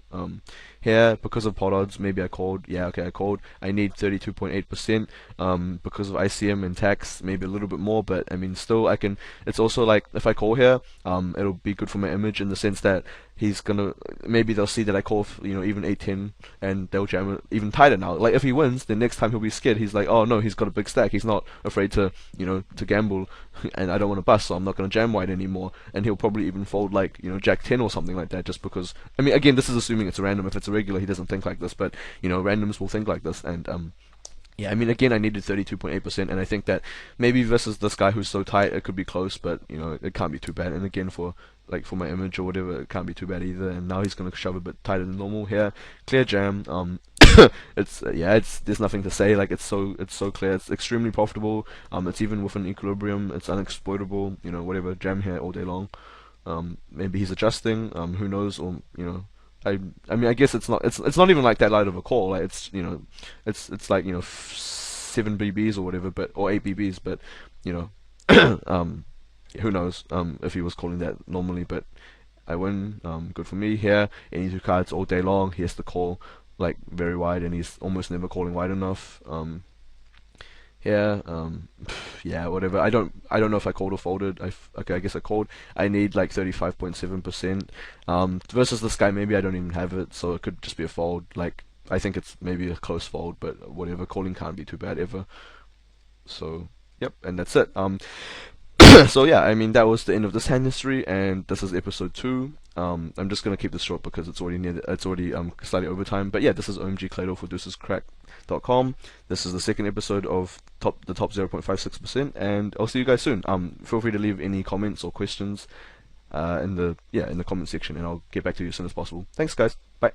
Here, because of pot odds, maybe I called. Yeah, okay, I called. I need 32.8%. Because of ICM and tax, maybe a little bit more, but I mean, still, I can. It's also like if I call here, it'll be good for my image in the sense that he's gonna, maybe they'll see that I call, you know, even 8-10, and they'll jam it even tighter now. Like, if he wins, the next time he'll be scared. He's like, oh no, he's got a big stack. He's not afraid to, you know, to gamble, and I don't want to bust, so I'm not gonna jam wide anymore. And he'll probably even fold like, you know, Jack 10 or something like that, just because. I mean, again, this is assuming it's a random. If it's a regular, he doesn't think like this, but, you know, randoms will think like this, and yeah, I mean, again, I needed 32.8%, and I think that maybe versus this guy who's so tight, it could be close, but, you know, it can't be too bad. And again, for my image or whatever, it can't be too bad either. And now he's gonna shove a bit tighter than normal here. Clear jam. It's yeah, there's nothing to say. Like, it's so clear. It's extremely profitable. It's even within equilibrium. It's unexploitable. You know, whatever, jam here all day long. Maybe he's adjusting. Who knows? Or, you know. I mean, I guess it's not even like that light of a call. Like, it's, you know, it's like, you know, 7 BBs or whatever, but, or 8 BBs, but, you know, who knows if he was calling that normally, but I win. Good for me here. Any two cards all day long. He has to call like very wide, and he's almost never calling wide enough. Here, yeah, whatever. I don't know if I called or folded. Okay, I guess I called. I need like 35.7%. Versus this guy, maybe I don't even have it, so it could just be a fold. Like, I think it's maybe a close fold, but whatever. Calling can't be too bad ever. So, yep, and that's it. So yeah, I mean, that was the end of this hand history, and this is episode 2. I'm just gonna keep this short because it's already slightly overtime. But yeah, this is OMG Clado for deucescrack.com. This is the second episode of the top 0.56%, and I'll see you guys soon. Feel free to leave any comments or questions in the comment section, and I'll get back to you as soon as possible. Thanks, guys. Bye.